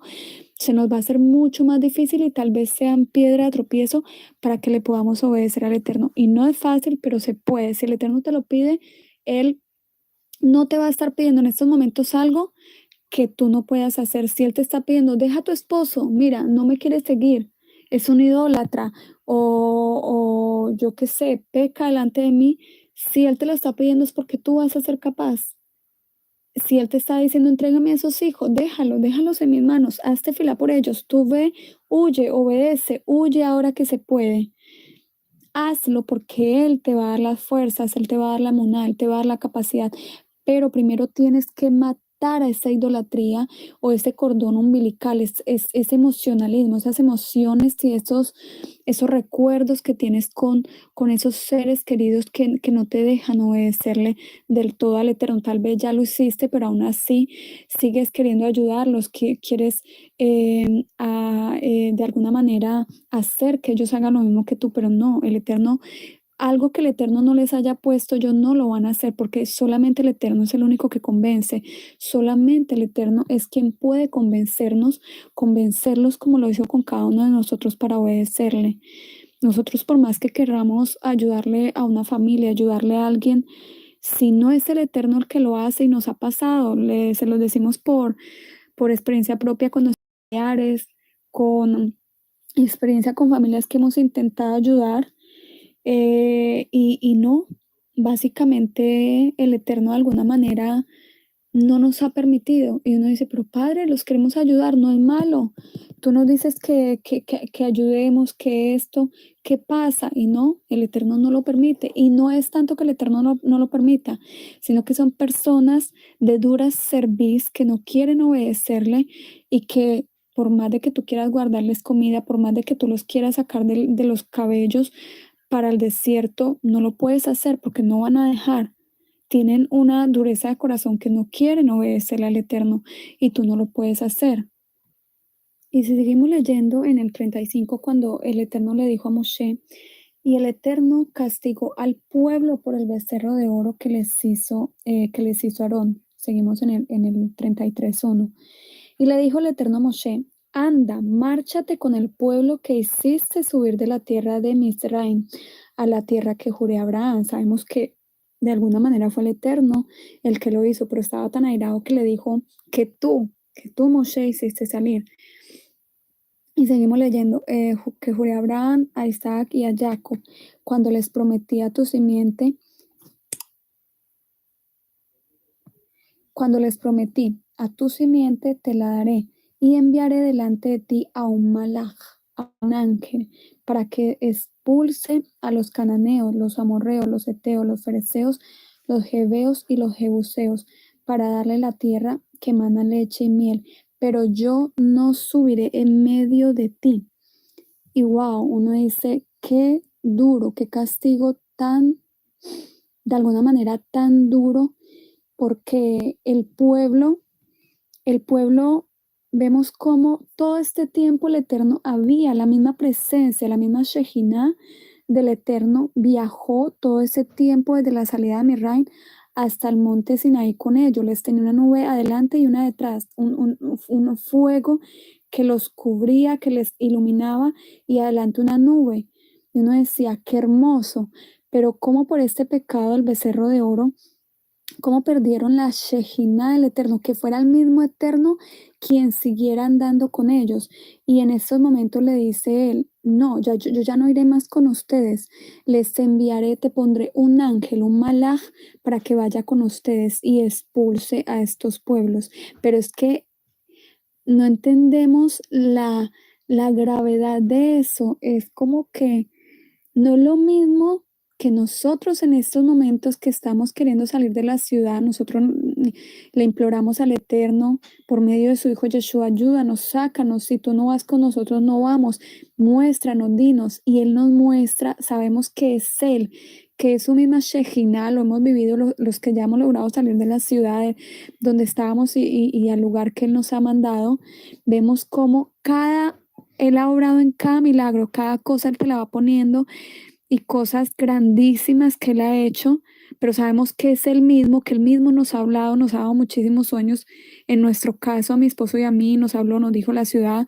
se nos va a hacer mucho más difícil y tal vez sean piedra de tropiezo para que le podamos obedecer al Eterno. Y no es fácil, pero se puede. Si el Eterno te lo pide, Él no te va a estar pidiendo en estos momentos algo que tú no puedas hacer. Si él te está pidiendo, deja a tu esposo, mira, no me quiere seguir, es un idólatra, o yo qué sé, peca delante de mí, si él te lo está pidiendo es porque tú vas a ser capaz. Si él te está diciendo, entrégame a esos hijos, déjalos en mis manos, hazte fila por ellos, tú ve, huye, obedece, huye ahora que se puede. Hazlo porque él te va a dar las fuerzas, él te va a dar la monada, él te va a dar la capacidad, pero primero tienes que matar a esa idolatría o ese cordón umbilical, ese emocionalismo, esas emociones y esos recuerdos que tienes con esos seres queridos que no te dejan obedecerle del todo al Eterno. Tal vez ya lo hiciste, pero aún así sigues queriendo ayudarlos, que quieres de alguna manera hacer que ellos hagan lo mismo que tú, pero no, el Eterno, algo que el Eterno no les haya puesto, ellos no lo van a hacer porque solamente el Eterno es el único que convence, solamente el Eterno es quien puede convencernos, convencerlos como lo hizo con cada uno de nosotros para obedecerle. Nosotros por más que queramos ayudarle a una familia, ayudarle a alguien, si no es el Eterno el que lo hace y nos ha pasado, se lo decimos por experiencia propia con nuestros familiares, con experiencia con familias que hemos intentado ayudar y no, básicamente el Eterno de alguna manera no nos ha permitido. Y uno dice, pero Padre, los queremos ayudar, no es malo. Tú nos dices que ayudemos, que esto, ¿qué pasa? Y no, el Eterno no lo permite. Y no es tanto que el Eterno no lo permita, sino que son personas de dura cerviz que no quieren obedecerle y que por más de que tú quieras guardarles comida, por más de que tú los quieras sacar de los cabellos para el desierto, no lo puedes hacer porque no van a dejar. Tienen una dureza de corazón que no quieren obedecerle al Eterno y tú no lo puedes hacer. Y si seguimos leyendo en el 35, cuando el Eterno le dijo a Moshe, y el Eterno castigó al pueblo por el becerro de oro que les hizo Aarón. Seguimos en el 33:1. Y le dijo el Eterno a Moshe, anda, márchate con el pueblo que hiciste subir de la tierra de Misraim a la tierra que juré a Abraham. Sabemos que de alguna manera fue el Eterno el que lo hizo, pero estaba tan airado que le dijo que tú, Moshe, hiciste salir. Y seguimos leyendo, que juré a Abraham, a Isaac y a Jacob, cuando les prometí a tu simiente, cuando les prometí, a tu simiente te la daré, y enviaré delante de ti a un malaj, a un ángel, para que expulse a los cananeos, los amorreos, los heteos, los fereceos, los jebeos y los jebuseos, para darle la tierra que mana leche y miel. Pero yo no subiré en medio de ti. Y wow, uno dice, qué duro, qué castigo tan, de alguna manera tan duro, porque el pueblo, vemos cómo todo este tiempo el Eterno había la misma presencia, la misma Shejinah del Eterno viajó todo ese tiempo desde la salida de Misraim hasta el monte Sinaí con ellos. Les tenía una nube adelante y una detrás, un fuego que los cubría, que les iluminaba y adelante una nube. Y uno decía, qué hermoso, pero como por este pecado del becerro de oro, cómo perdieron la Shejina del Eterno, que fuera el mismo Eterno quien siguiera andando con ellos. Y en estos momentos le dice él, no, yo ya no iré más con ustedes, les enviaré, te pondré un ángel, un malaj, para que vaya con ustedes y expulse a estos pueblos. Pero es que no entendemos la gravedad de eso, es como que no es lo mismo que nosotros en estos momentos que estamos queriendo salir de la ciudad, nosotros le imploramos al Eterno por medio de su Hijo Yeshua, ayúdanos, sácanos, si tú no vas con nosotros, no vamos, muéstranos, dinos, y Él nos muestra, sabemos que es Él, que es su misma Shejinah, lo hemos vivido los que ya hemos logrado salir de la ciudad donde estábamos y al lugar que Él nos ha mandado, vemos cómo Él ha obrado en cada milagro, cada cosa Él te la va poniendo y cosas grandísimas que Él ha hecho, pero sabemos que es Él mismo, que Él mismo nos ha hablado, nos ha dado muchísimos sueños. En nuestro caso, a mi esposo y a mí, nos habló, nos dijo la ciudad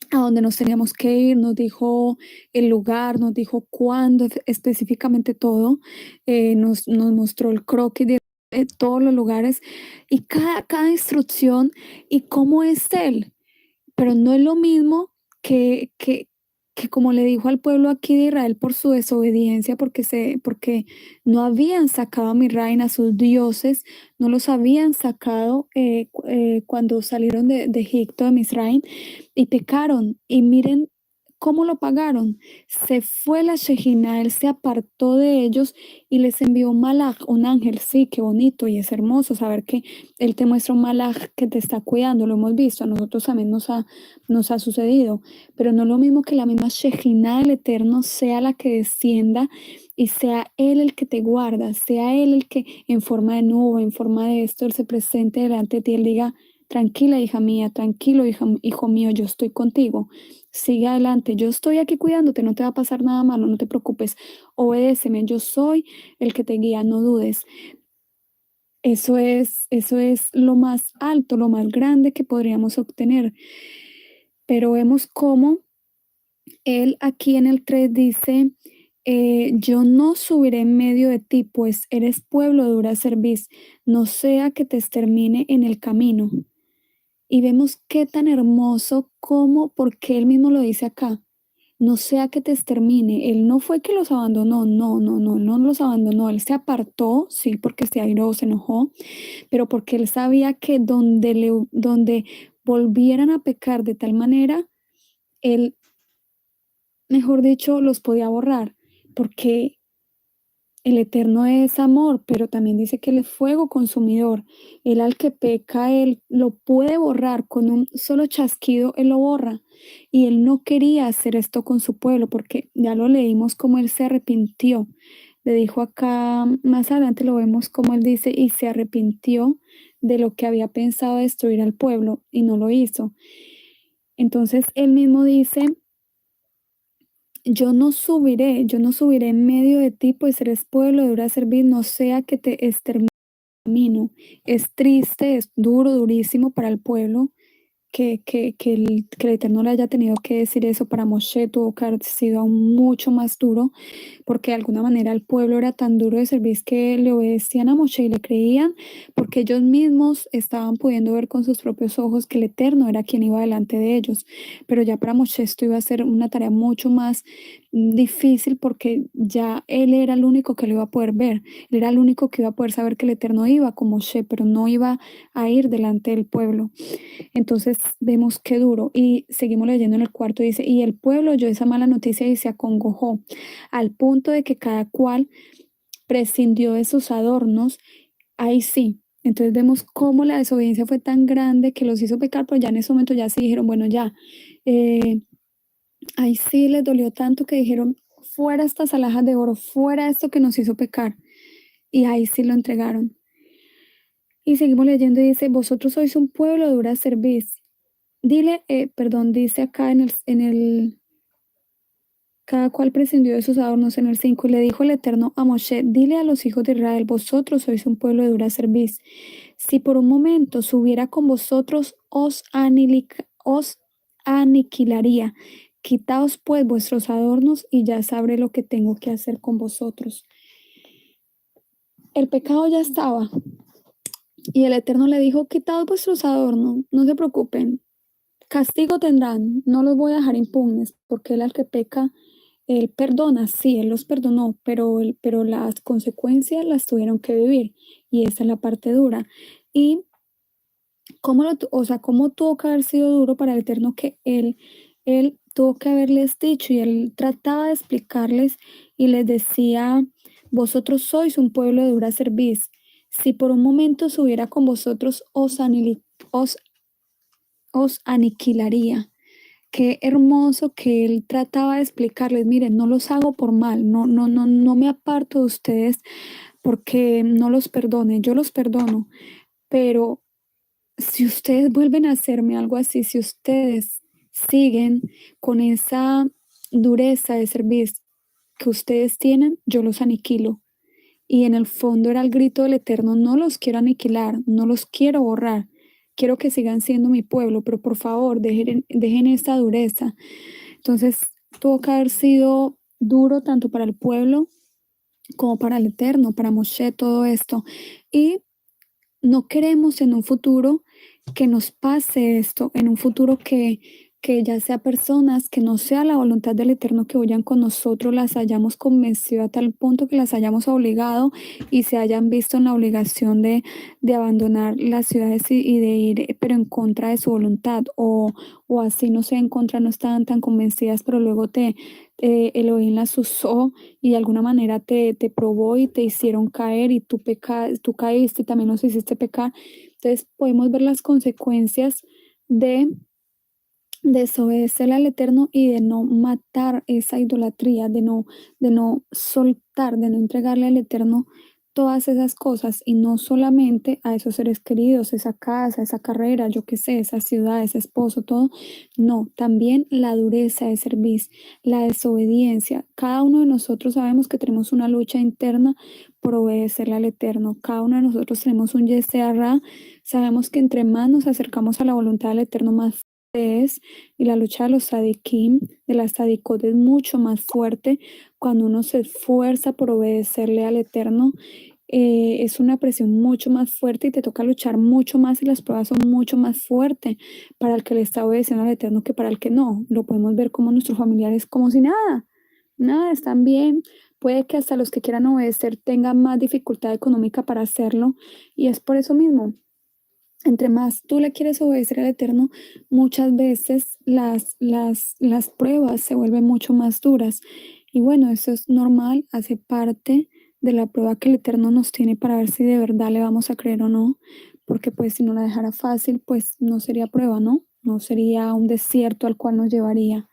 a donde nos teníamos que ir, nos dijo el lugar, nos dijo cuándo, específicamente todo, nos mostró el croquis de todos los lugares y cada instrucción y cómo es Él. Pero no es lo mismo que como le dijo al pueblo aquí de Israel por su desobediencia, porque no habían sacado a Misraim, a sus dioses, no los habían sacado cuando salieron de Egipto, de Misraim, y pecaron. Y miren cómo lo pagaron. Se fue la Shejina, él se apartó de ellos y les envió un malaj, un ángel. Sí, qué bonito y es hermoso saber que él te muestra un malaj que te está cuidando, lo hemos visto, a nosotros también nos ha sucedido, pero no es lo mismo que la misma Shejina del Eterno sea la que descienda y sea Él el que te guarda, sea Él el que en forma de nube, en forma de esto, Él se presente delante de ti, Él diga, tranquila hija mía, tranquilo hijo mío, yo estoy contigo, sigue adelante, yo estoy aquí cuidándote, no te va a pasar nada malo, no te preocupes, obedéceme, yo soy el que te guía, no dudes. Eso es lo más alto, lo más grande que podríamos obtener. Pero vemos cómo él aquí en el 3 dice, yo no subiré en medio de ti, pues eres pueblo de dura cerviz, no sea que te extermine en el camino. Y vemos qué tan hermoso como, porque él mismo lo dice acá, no sea que te extermine. Él no fue que los abandonó, no los abandonó, él se apartó, sí, porque se airó, se enojó, pero porque él sabía que donde volvieran a pecar de tal manera, él, mejor dicho, los podía borrar, porque el Eterno es amor, pero también dice que él es fuego consumidor. Él al que peca, él lo puede borrar con un solo chasquido, él lo borra. Y él no quería hacer esto con su pueblo, porque ya lo leímos como él se arrepintió. Le dijo acá, más adelante lo vemos como él dice, y se arrepintió de lo que había pensado destruir al pueblo y no lo hizo. Entonces él mismo dice, yo no subiré en medio de ti, pues eres pueblo de dura servir, no sea que te extermine. Es triste, es duro, durísimo para el pueblo que el Eterno le haya tenido que decir eso. Para Moshe tuvo que haber sido aún mucho más duro, porque de alguna manera el pueblo era tan duro de servir que le obedecían a Moshe y le creían, porque ellos mismos estaban pudiendo ver con sus propios ojos que el Eterno era quien iba delante de ellos. Pero ya para Moshe esto iba a ser una tarea mucho más difícil, porque ya él era el único que lo iba a poder ver, él era el único que iba a poder saber que el Eterno iba con Moshe, pero no iba a ir delante del pueblo. Entonces vemos qué duro y seguimos leyendo en el cuarto, dice, y el pueblo oyó esa mala noticia y se acongojó al punto de que cada cual prescindió de sus adornos. Ahí sí. Entonces vemos cómo la desobediencia fue tan grande que los hizo pecar, pero ya en ese momento ya se dijeron, bueno, ya, eh, ahí sí les dolió tanto que dijeron, fuera estas alhajas de oro, fuera esto que nos hizo pecar. Y ahí sí lo entregaron. Y seguimos leyendo y dice, vosotros sois un pueblo de dura cerviz. Dile, perdón, dice acá cada cual prescindió de sus adornos en el 5 y le dijo el Eterno a Moshe, dile a los hijos de Israel, vosotros sois un pueblo de dura cerviz. Si por un momento subiera con vosotros, os aniquilaría. Quitaos pues vuestros adornos y ya sabré lo que tengo que hacer con vosotros. El pecado ya estaba y el Eterno le dijo, quitaos vuestros adornos, no se preocupen, castigo tendrán, no los voy a dejar impugnes, porque él al que peca, él perdona, sí, él los perdonó, pero las consecuencias las tuvieron que vivir, y esa es la parte dura. Y o sea, cómo tuvo que haber sido duro para el Eterno que él tuvo que haberles dicho, y él trataba de explicarles y les decía: vosotros sois un pueblo de dura cerviz. Si por un momento subiera con vosotros, os, os aniquilaría. Qué hermoso que él trataba de explicarles: miren, no los hago por mal, no me aparto de ustedes porque no los perdone, yo los perdono, pero si ustedes vuelven a hacerme algo así, si ustedes siguen con esa dureza de cerviz que ustedes tienen, yo los aniquilo. Y en el fondo era el grito del Eterno: no los quiero aniquilar, no los quiero borrar, quiero que sigan siendo mi pueblo, pero por favor, dejen esta dureza. Entonces tuvo que haber sido duro tanto para el pueblo como para el Eterno, para Moshe, todo esto. Y no queremos en un futuro que nos pase esto, en un futuro que ya sea personas, que no sea la voluntad del Eterno que vayan con nosotros, las hayamos convencido a tal punto que las hayamos obligado y se hayan visto en la obligación de abandonar las ciudades y de ir, pero en contra de su voluntad, o así no sé, en contra, no estaban tan convencidas, pero luego Elohim las usó y de alguna manera te probó y te hicieron caer y tú caíste y también nos hiciste pecar. Entonces podemos ver las consecuencias de desobedecer al Eterno y de no matar esa idolatría, de no soltar, de no entregarle al Eterno todas esas cosas, y no solamente a esos seres queridos, esa casa, esa carrera, yo qué sé, esa ciudad, ese esposo, todo. No, también la dureza de servir, la desobediencia. Cada uno de nosotros sabemos que tenemos una lucha interna por obedecerle al Eterno. Cada uno de nosotros tenemos un yesearra. Sabemos que entre más nos acercamos a la voluntad del Eterno, más es, y la lucha de los sadikim, de las sadikot, es mucho más fuerte cuando uno se esfuerza por obedecerle al Eterno. Es una presión mucho más fuerte y te toca luchar mucho más, y las pruebas son mucho más fuertes para el que le está obedeciendo al Eterno que para el que no. Lo podemos ver como nuestros familiares, como si nada, están bien. Puede que hasta los que quieran obedecer tengan más dificultad económica para hacerlo, y es por eso mismo. Entre más tú le quieres obedecer al Eterno, muchas veces las pruebas se vuelven mucho más duras. Y bueno, eso es normal, hace parte de la prueba que el Eterno nos tiene para ver si de verdad le vamos a creer o no. Porque pues si no la dejara fácil, pues no sería prueba, ¿no? No sería un desierto al cual nos llevaría.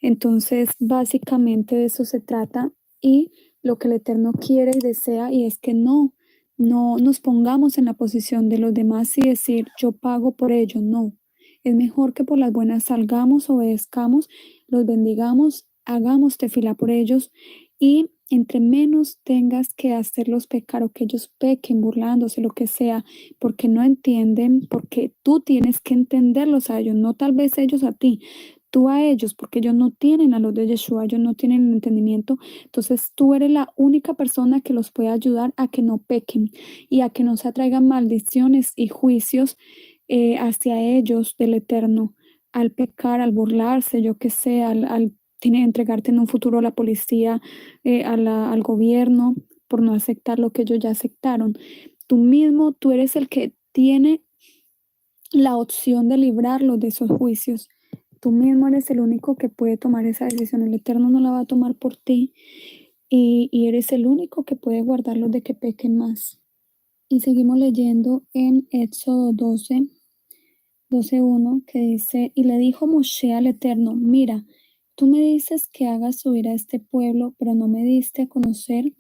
Entonces, básicamente de eso se trata, y lo que el Eterno quiere y desea, y es que no nos pongamos en la posición de los demás y decir: yo pago por ello. No, es mejor que por las buenas salgamos, obedezcamos, los bendigamos, hagamos tefilá por ellos, y entre menos tengas que hacerlos pecar o que ellos pequen burlándose, lo que sea, porque no entienden, porque tú tienes que entenderlos a ellos, no tal vez ellos a ti, tú a ellos, porque ellos no tienen a los de Yeshua, ellos no tienen el entendimiento. Entonces tú eres la única persona que los puede ayudar a que no pequen y a que no se atraigan maldiciones y juicios hacia ellos del Eterno, al pecar, al burlarse, yo qué sé, al entregarte en un futuro a la policía, al gobierno, por no aceptar lo que ellos ya aceptaron. Tú mismo, tú eres el que tiene la opción de librarlos de esos juicios. Tú mismo eres el único que puede tomar esa decisión. El Eterno no la va a tomar por ti, y eres el único que puede guardarlos de que pequen más. Y seguimos leyendo en Éxodo 12:1, que dice: y le dijo Moshe al Eterno: mira, tú me dices que hagas subir a este pueblo, pero no me diste a conocer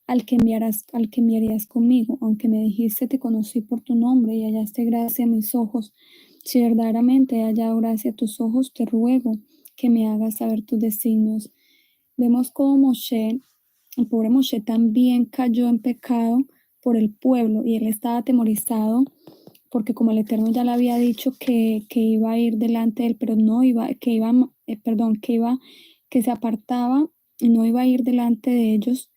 al que enviarías conmigo, aunque me dijiste: te conocí por tu nombre y hallaste gracia a mis ojos. Si verdaderamente he hallado gracia a tus ojos, te ruego que me hagas saber tus designios. Vemos cómo Moshe, el pobre Moshe, también cayó en pecado por el pueblo, y él estaba atemorizado porque como el Eterno ya le había dicho que iba a ir delante de él, pero no iba, perdón, que se apartaba y no iba a ir delante de ellos,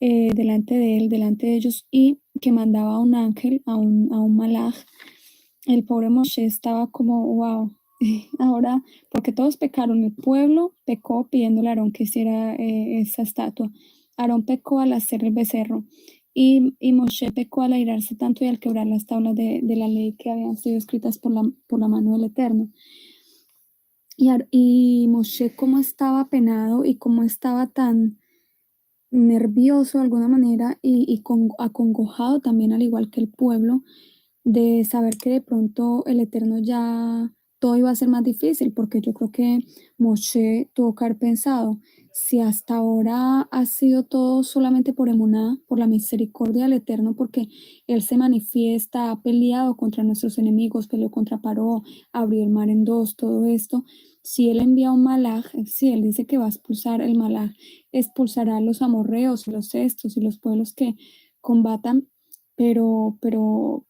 delante de él, delante de ellos, y que mandaba a un ángel, a un malaj. El pobre Moshe estaba como: wow, ahora, porque todos pecaron, el pueblo pecó pidiéndole a Aarón que hiciera esa estatua. Aarón pecó al hacer el becerro, y Moshe pecó al airarse tanto y al quebrar las tablas de la ley que habían sido escritas por la mano del Eterno. Y Moshe, como estaba penado y como estaba tan nervioso de alguna manera y acongojado también, al igual que el pueblo, de saber que de pronto el Eterno ya todo iba a ser más difícil, porque yo creo que Moshe tuvo que haber pensado, si hasta ahora ha sido todo solamente por emuná, por la misericordia del Eterno, porque Él se manifiesta, ha peleado contra nuestros enemigos, peleó contra Paró, abrió el mar en dos, todo esto. Si Él envía un malaj, si Él dice que va a expulsar el malaj, expulsará a los amorreos, los estos y los pueblos que combatan, pero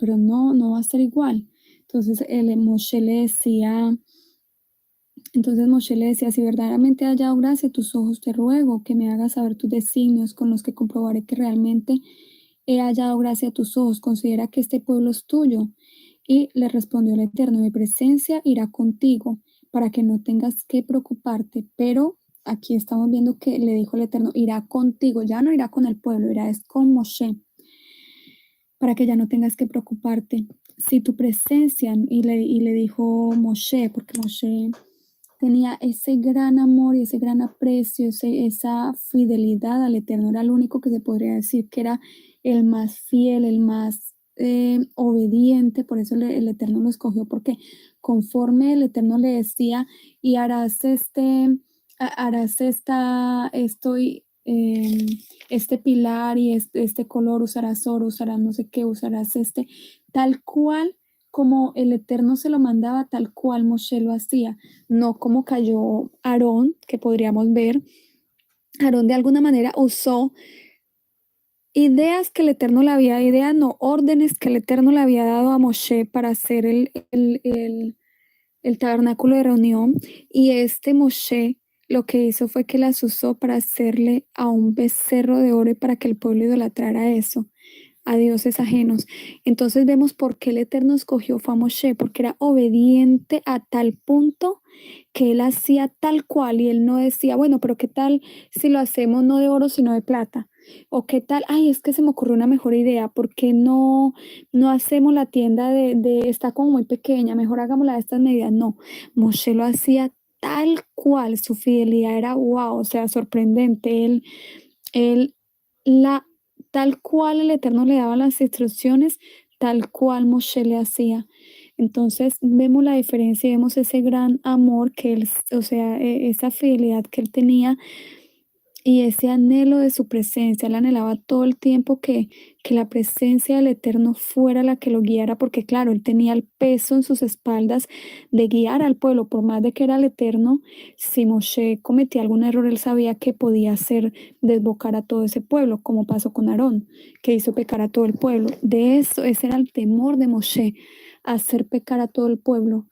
no va a ser igual. Entonces Moshe le decía, si verdaderamente he hallado gracia a tus ojos, te ruego que me hagas saber tus designios con los que comprobaré que realmente he hallado gracia a tus ojos. Considera que este pueblo es tuyo. Y le respondió el Eterno, mi presencia irá contigo para que no tengas que preocuparte. Pero aquí estamos viendo que le dijo el Eterno, irá contigo, ya no irá con el pueblo, irá es con Moshe, para que ya no tengas que preocuparte. Si tu presencia, y le dijo Moshe, porque Moshe tenía ese gran amor y ese gran aprecio, esa fidelidad al Eterno, era lo único que se podría decir que era el más fiel, el más obediente, por eso el Eterno lo escogió, porque conforme el Eterno le decía, y harás este pilar y este color, usarás oro, usarás no sé qué, usarás tal cual como el Eterno se lo mandaba, tal cual Moshe lo hacía, no como cayó Aarón, que podríamos ver. Aarón de alguna manera usó ideas que el Eterno le había, ideas no, órdenes que el Eterno le había dado a Moshe para hacer el tabernáculo de reunión, y este Moshe lo que hizo fue que las usó para hacerle a un becerro de oro y para que el pueblo idolatrara eso, a dioses ajenos. Entonces vemos por qué el Eterno escogió fue a Moshe, porque era obediente a tal punto que él hacía tal cual, y él no decía, bueno, pero ¿qué tal si lo hacemos no de oro sino de plata? O qué tal, ay, es que se me ocurrió una mejor idea, ¿por qué no hacemos la tienda está como muy pequeña, mejor hagámosla de estas medidas? No, Moshe lo hacía tal cual, su fidelidad era wow, o sea, sorprendente. Él la tal cual el Eterno le daba las instrucciones, tal cual Moshe le hacía. Entonces vemos la diferencia y vemos ese gran amor que él, o sea, esa fidelidad que él tenía y ese anhelo de su presencia. Él anhelaba todo el tiempo que la presencia del Eterno fuera la que lo guiara, porque claro, él tenía el peso en sus espaldas de guiar al pueblo, por más de que era el Eterno. Si Moshe cometía algún error, él sabía que podía hacer desbocar a todo ese pueblo, como pasó con Aarón, que hizo pecar a todo el pueblo. De eso, ese era el temor de Moshe, hacer pecar a todo el pueblo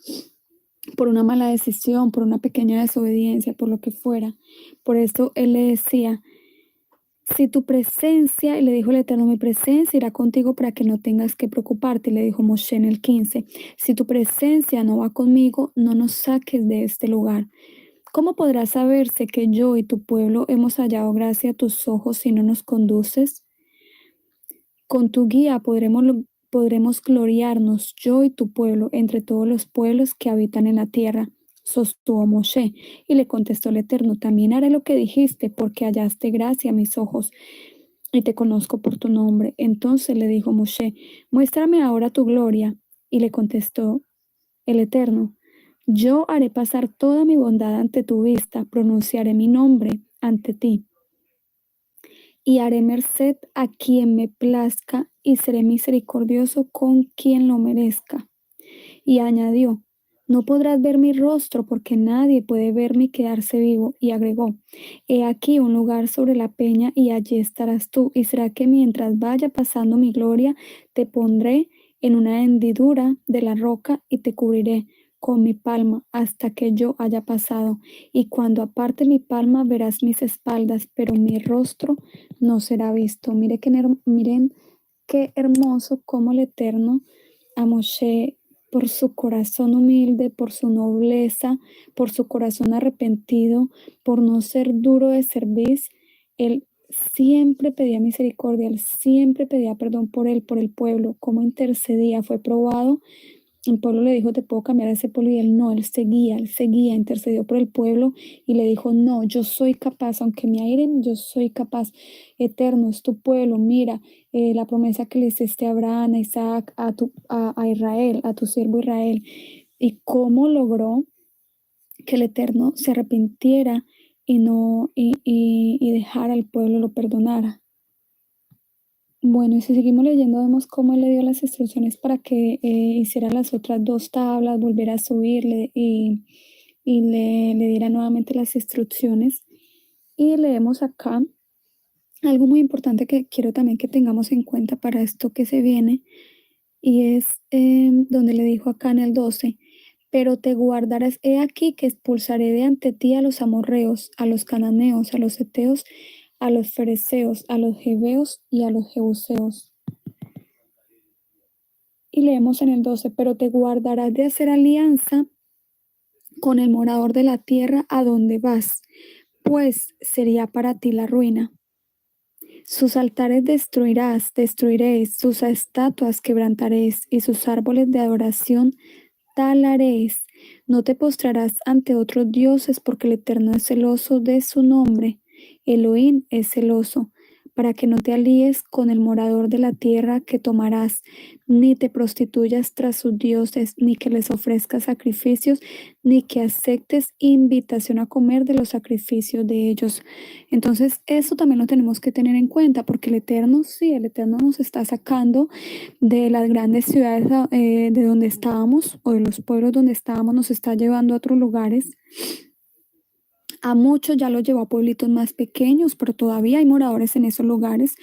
por una mala decisión, por una pequeña desobediencia, por lo que fuera. Por eso él le decía, si tu presencia, y le dijo el Eterno, mi presencia irá contigo para que no tengas que preocuparte, le dijo Moshe en el 15, si tu presencia no va conmigo, no nos saques de este lugar. ¿Cómo podrá saberse que yo y tu pueblo hemos hallado gracia a tus ojos si no nos conduces? Con tu guía podremos gloriarnos, yo y tu pueblo, entre todos los pueblos que habitan en la tierra. Sostuvo Moshe, y le contestó el Eterno, también haré lo que dijiste, porque hallaste gracia a mis ojos, y te conozco por tu nombre. Entonces le dijo Moshe, muéstrame ahora tu gloria. Y le contestó el Eterno, yo haré pasar toda mi bondad ante tu vista, pronunciaré mi nombre ante ti y haré merced a quien me plazca y seré misericordioso con quien lo merezca. Y añadió, no podrás ver mi rostro porque nadie puede verme y quedarse vivo. Y agregó, he aquí un lugar sobre la peña y allí estarás tú. Y será que mientras vaya pasando mi gloria, te pondré en una hendidura de la roca y te cubriré con mi palma hasta que yo haya pasado. Y cuando aparte mi palma verás mis espaldas, pero mi rostro no será visto. Miren qué hermoso como el Eterno a Moshe, por su corazón humilde, por su nobleza, por su corazón arrepentido, por no ser duro de cerviz, él siempre pedía misericordia, él siempre pedía perdón por él, por el pueblo, cómo intercedía, fue probado el pueblo le dijo, te puedo cambiar ese pueblo, y él no, él seguía, intercedió por el pueblo y le dijo, no, yo soy capaz, aunque me airen, yo soy capaz, eterno es tu pueblo, mira, la promesa que le hiciste a Abraham, a Isaac, a Israel, a tu siervo Israel, y cómo logró que el Eterno se arrepintiera y no, y dejara al pueblo, lo perdonara. Bueno, y si seguimos leyendo, vemos cómo él le dio las instrucciones para que hiciera las otras dos tablas, volviera a subirle y le diera nuevamente las instrucciones. Y leemos acá algo muy importante que quiero también que tengamos en cuenta para esto que se viene, y es donde le dijo acá en el 12, pero te guardarás, he aquí que expulsaré de ante ti a los amorreos, a los cananeos, a los heteos, a los fereceos, a los jebeos y a los jebuseos. Y leemos en el 12, pero te guardarás de hacer alianza con el morador de la tierra a donde vas, pues sería para ti la ruina. Sus altares destruiréis, sus estatuas quebrantaréis, y sus árboles de adoración talaréis. No te postrarás ante otros dioses, porque el Eterno es celoso de su nombre. Elohim es celoso, para que no te alíes con el morador de la tierra que tomarás, ni te prostituyas tras sus dioses, ni que les ofrezcas sacrificios, ni que aceptes invitación a comer de los sacrificios de ellos. Entonces, eso también lo tenemos que tener en cuenta, porque el Eterno, sí, el Eterno nos está sacando de las grandes ciudades de donde estábamos, o de los pueblos donde estábamos, nos está llevando a otros lugares. A muchos ya los llevó a pueblitos más pequeños, pero todavía hay moradores en esos lugares,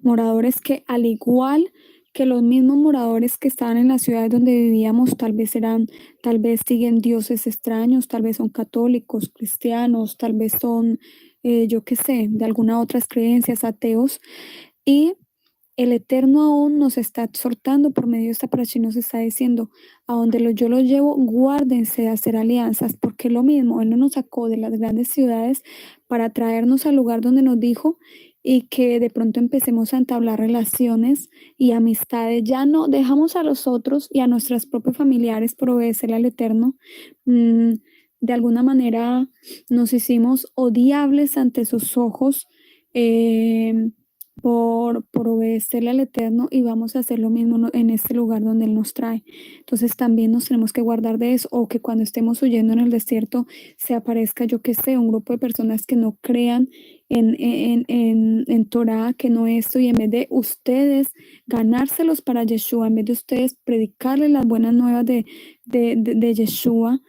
moradores que al igual que los mismos moradores que estaban en las ciudades donde vivíamos, tal vez siguen dioses extraños, tal vez son católicos, cristianos, tal vez son, yo qué sé, de alguna otras creencias, ateos, y el Eterno aún nos está exhortando por medio de esta parashá, nos está diciendo, a donde yo los llevo, guárdense de hacer alianzas, porque lo mismo, Él no nos sacó de las grandes ciudades para traernos al lugar donde nos dijo, y que de pronto empecemos a entablar relaciones y amistades. Ya no dejamos a los otros y a nuestros propios familiares por obedecer al Eterno. Mm, de alguna manera nos hicimos odiables ante sus ojos. Por obedecerle al Eterno, y vamos a hacer lo mismo en este lugar donde Él nos trae. Entonces también nos tenemos que guardar de eso, o que cuando estemos huyendo en el desierto se aparezca, yo que sé, un grupo de personas que no crean en Torah, que no esto, y en vez de ustedes ganárselos para Yeshua, en vez de ustedes predicarles las buenas nuevas de Yeshua,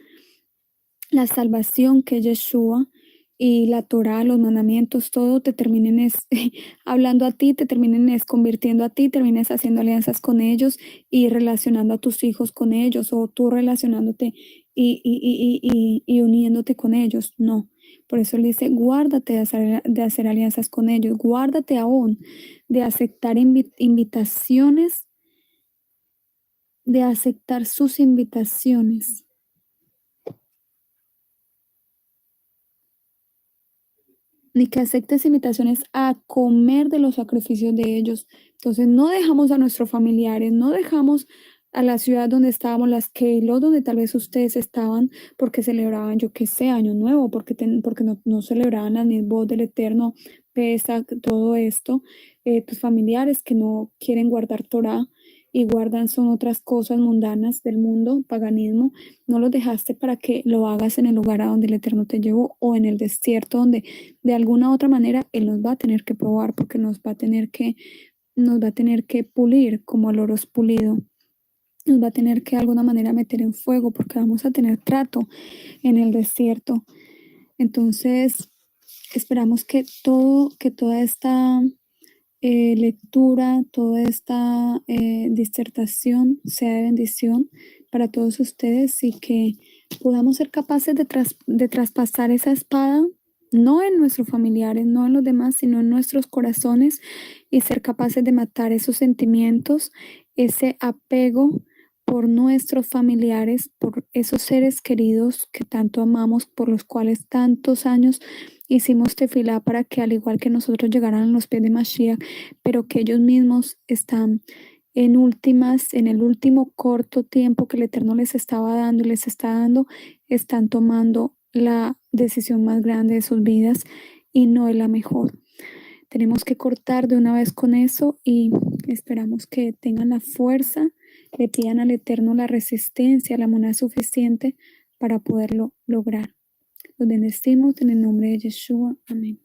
la salvación que es Yeshua, y la Torah, los mandamientos, todo te terminen hablando a ti, te terminen convirtiendo a ti, termines haciendo alianzas con ellos y relacionando a tus hijos con ellos, o tú relacionándote y uniéndote con ellos. No. Por eso él dice, guárdate de hacer alianzas con ellos, guárdate aún de aceptar invitaciones, de aceptar sus invitaciones. Ni que aceptes invitaciones a comer de los sacrificios de ellos. Entonces no dejamos a nuestros familiares, no dejamos a la ciudad donde estábamos, las Keilos, donde tal vez ustedes estaban, porque celebraban, yo qué sé, Año Nuevo, porque no celebraban la voz del Eterno, Pesach, todo esto. Tus familiares que no quieren guardar Torah y guardan son otras cosas mundanas del mundo, paganismo. No los dejaste para que lo hagas en el lugar a donde el Eterno te llevó, o en el desierto, donde de alguna u otra manera Él nos va a tener que probar, porque nos va a tener que pulir como el oro es pulido. Nos va a tener que de alguna manera meter en fuego, porque vamos a tener trato en el desierto. Entonces, esperamos que toda esta lectura, toda esta disertación sea de bendición para todos ustedes, y que podamos ser capaces de traspasar esa espada, no en nuestros familiares, no en los demás, sino en nuestros corazones, y ser capaces de matar esos sentimientos, ese apego por nuestros familiares, por esos seres queridos que tanto amamos, por los cuales tantos años hicimos tefilá para que al igual que nosotros llegaran a los pies de Mashiach, pero que ellos mismos están en últimas, en el último corto tiempo que el Eterno les estaba dando y les está dando, están tomando la decisión más grande de sus vidas y no es la mejor. Tenemos que cortar de una vez con eso y esperamos que tengan la fuerza, le pidan al Eterno la resistencia, la moneda suficiente para poderlo lograr. Los bendecimos en el nombre de Yeshua. Amén.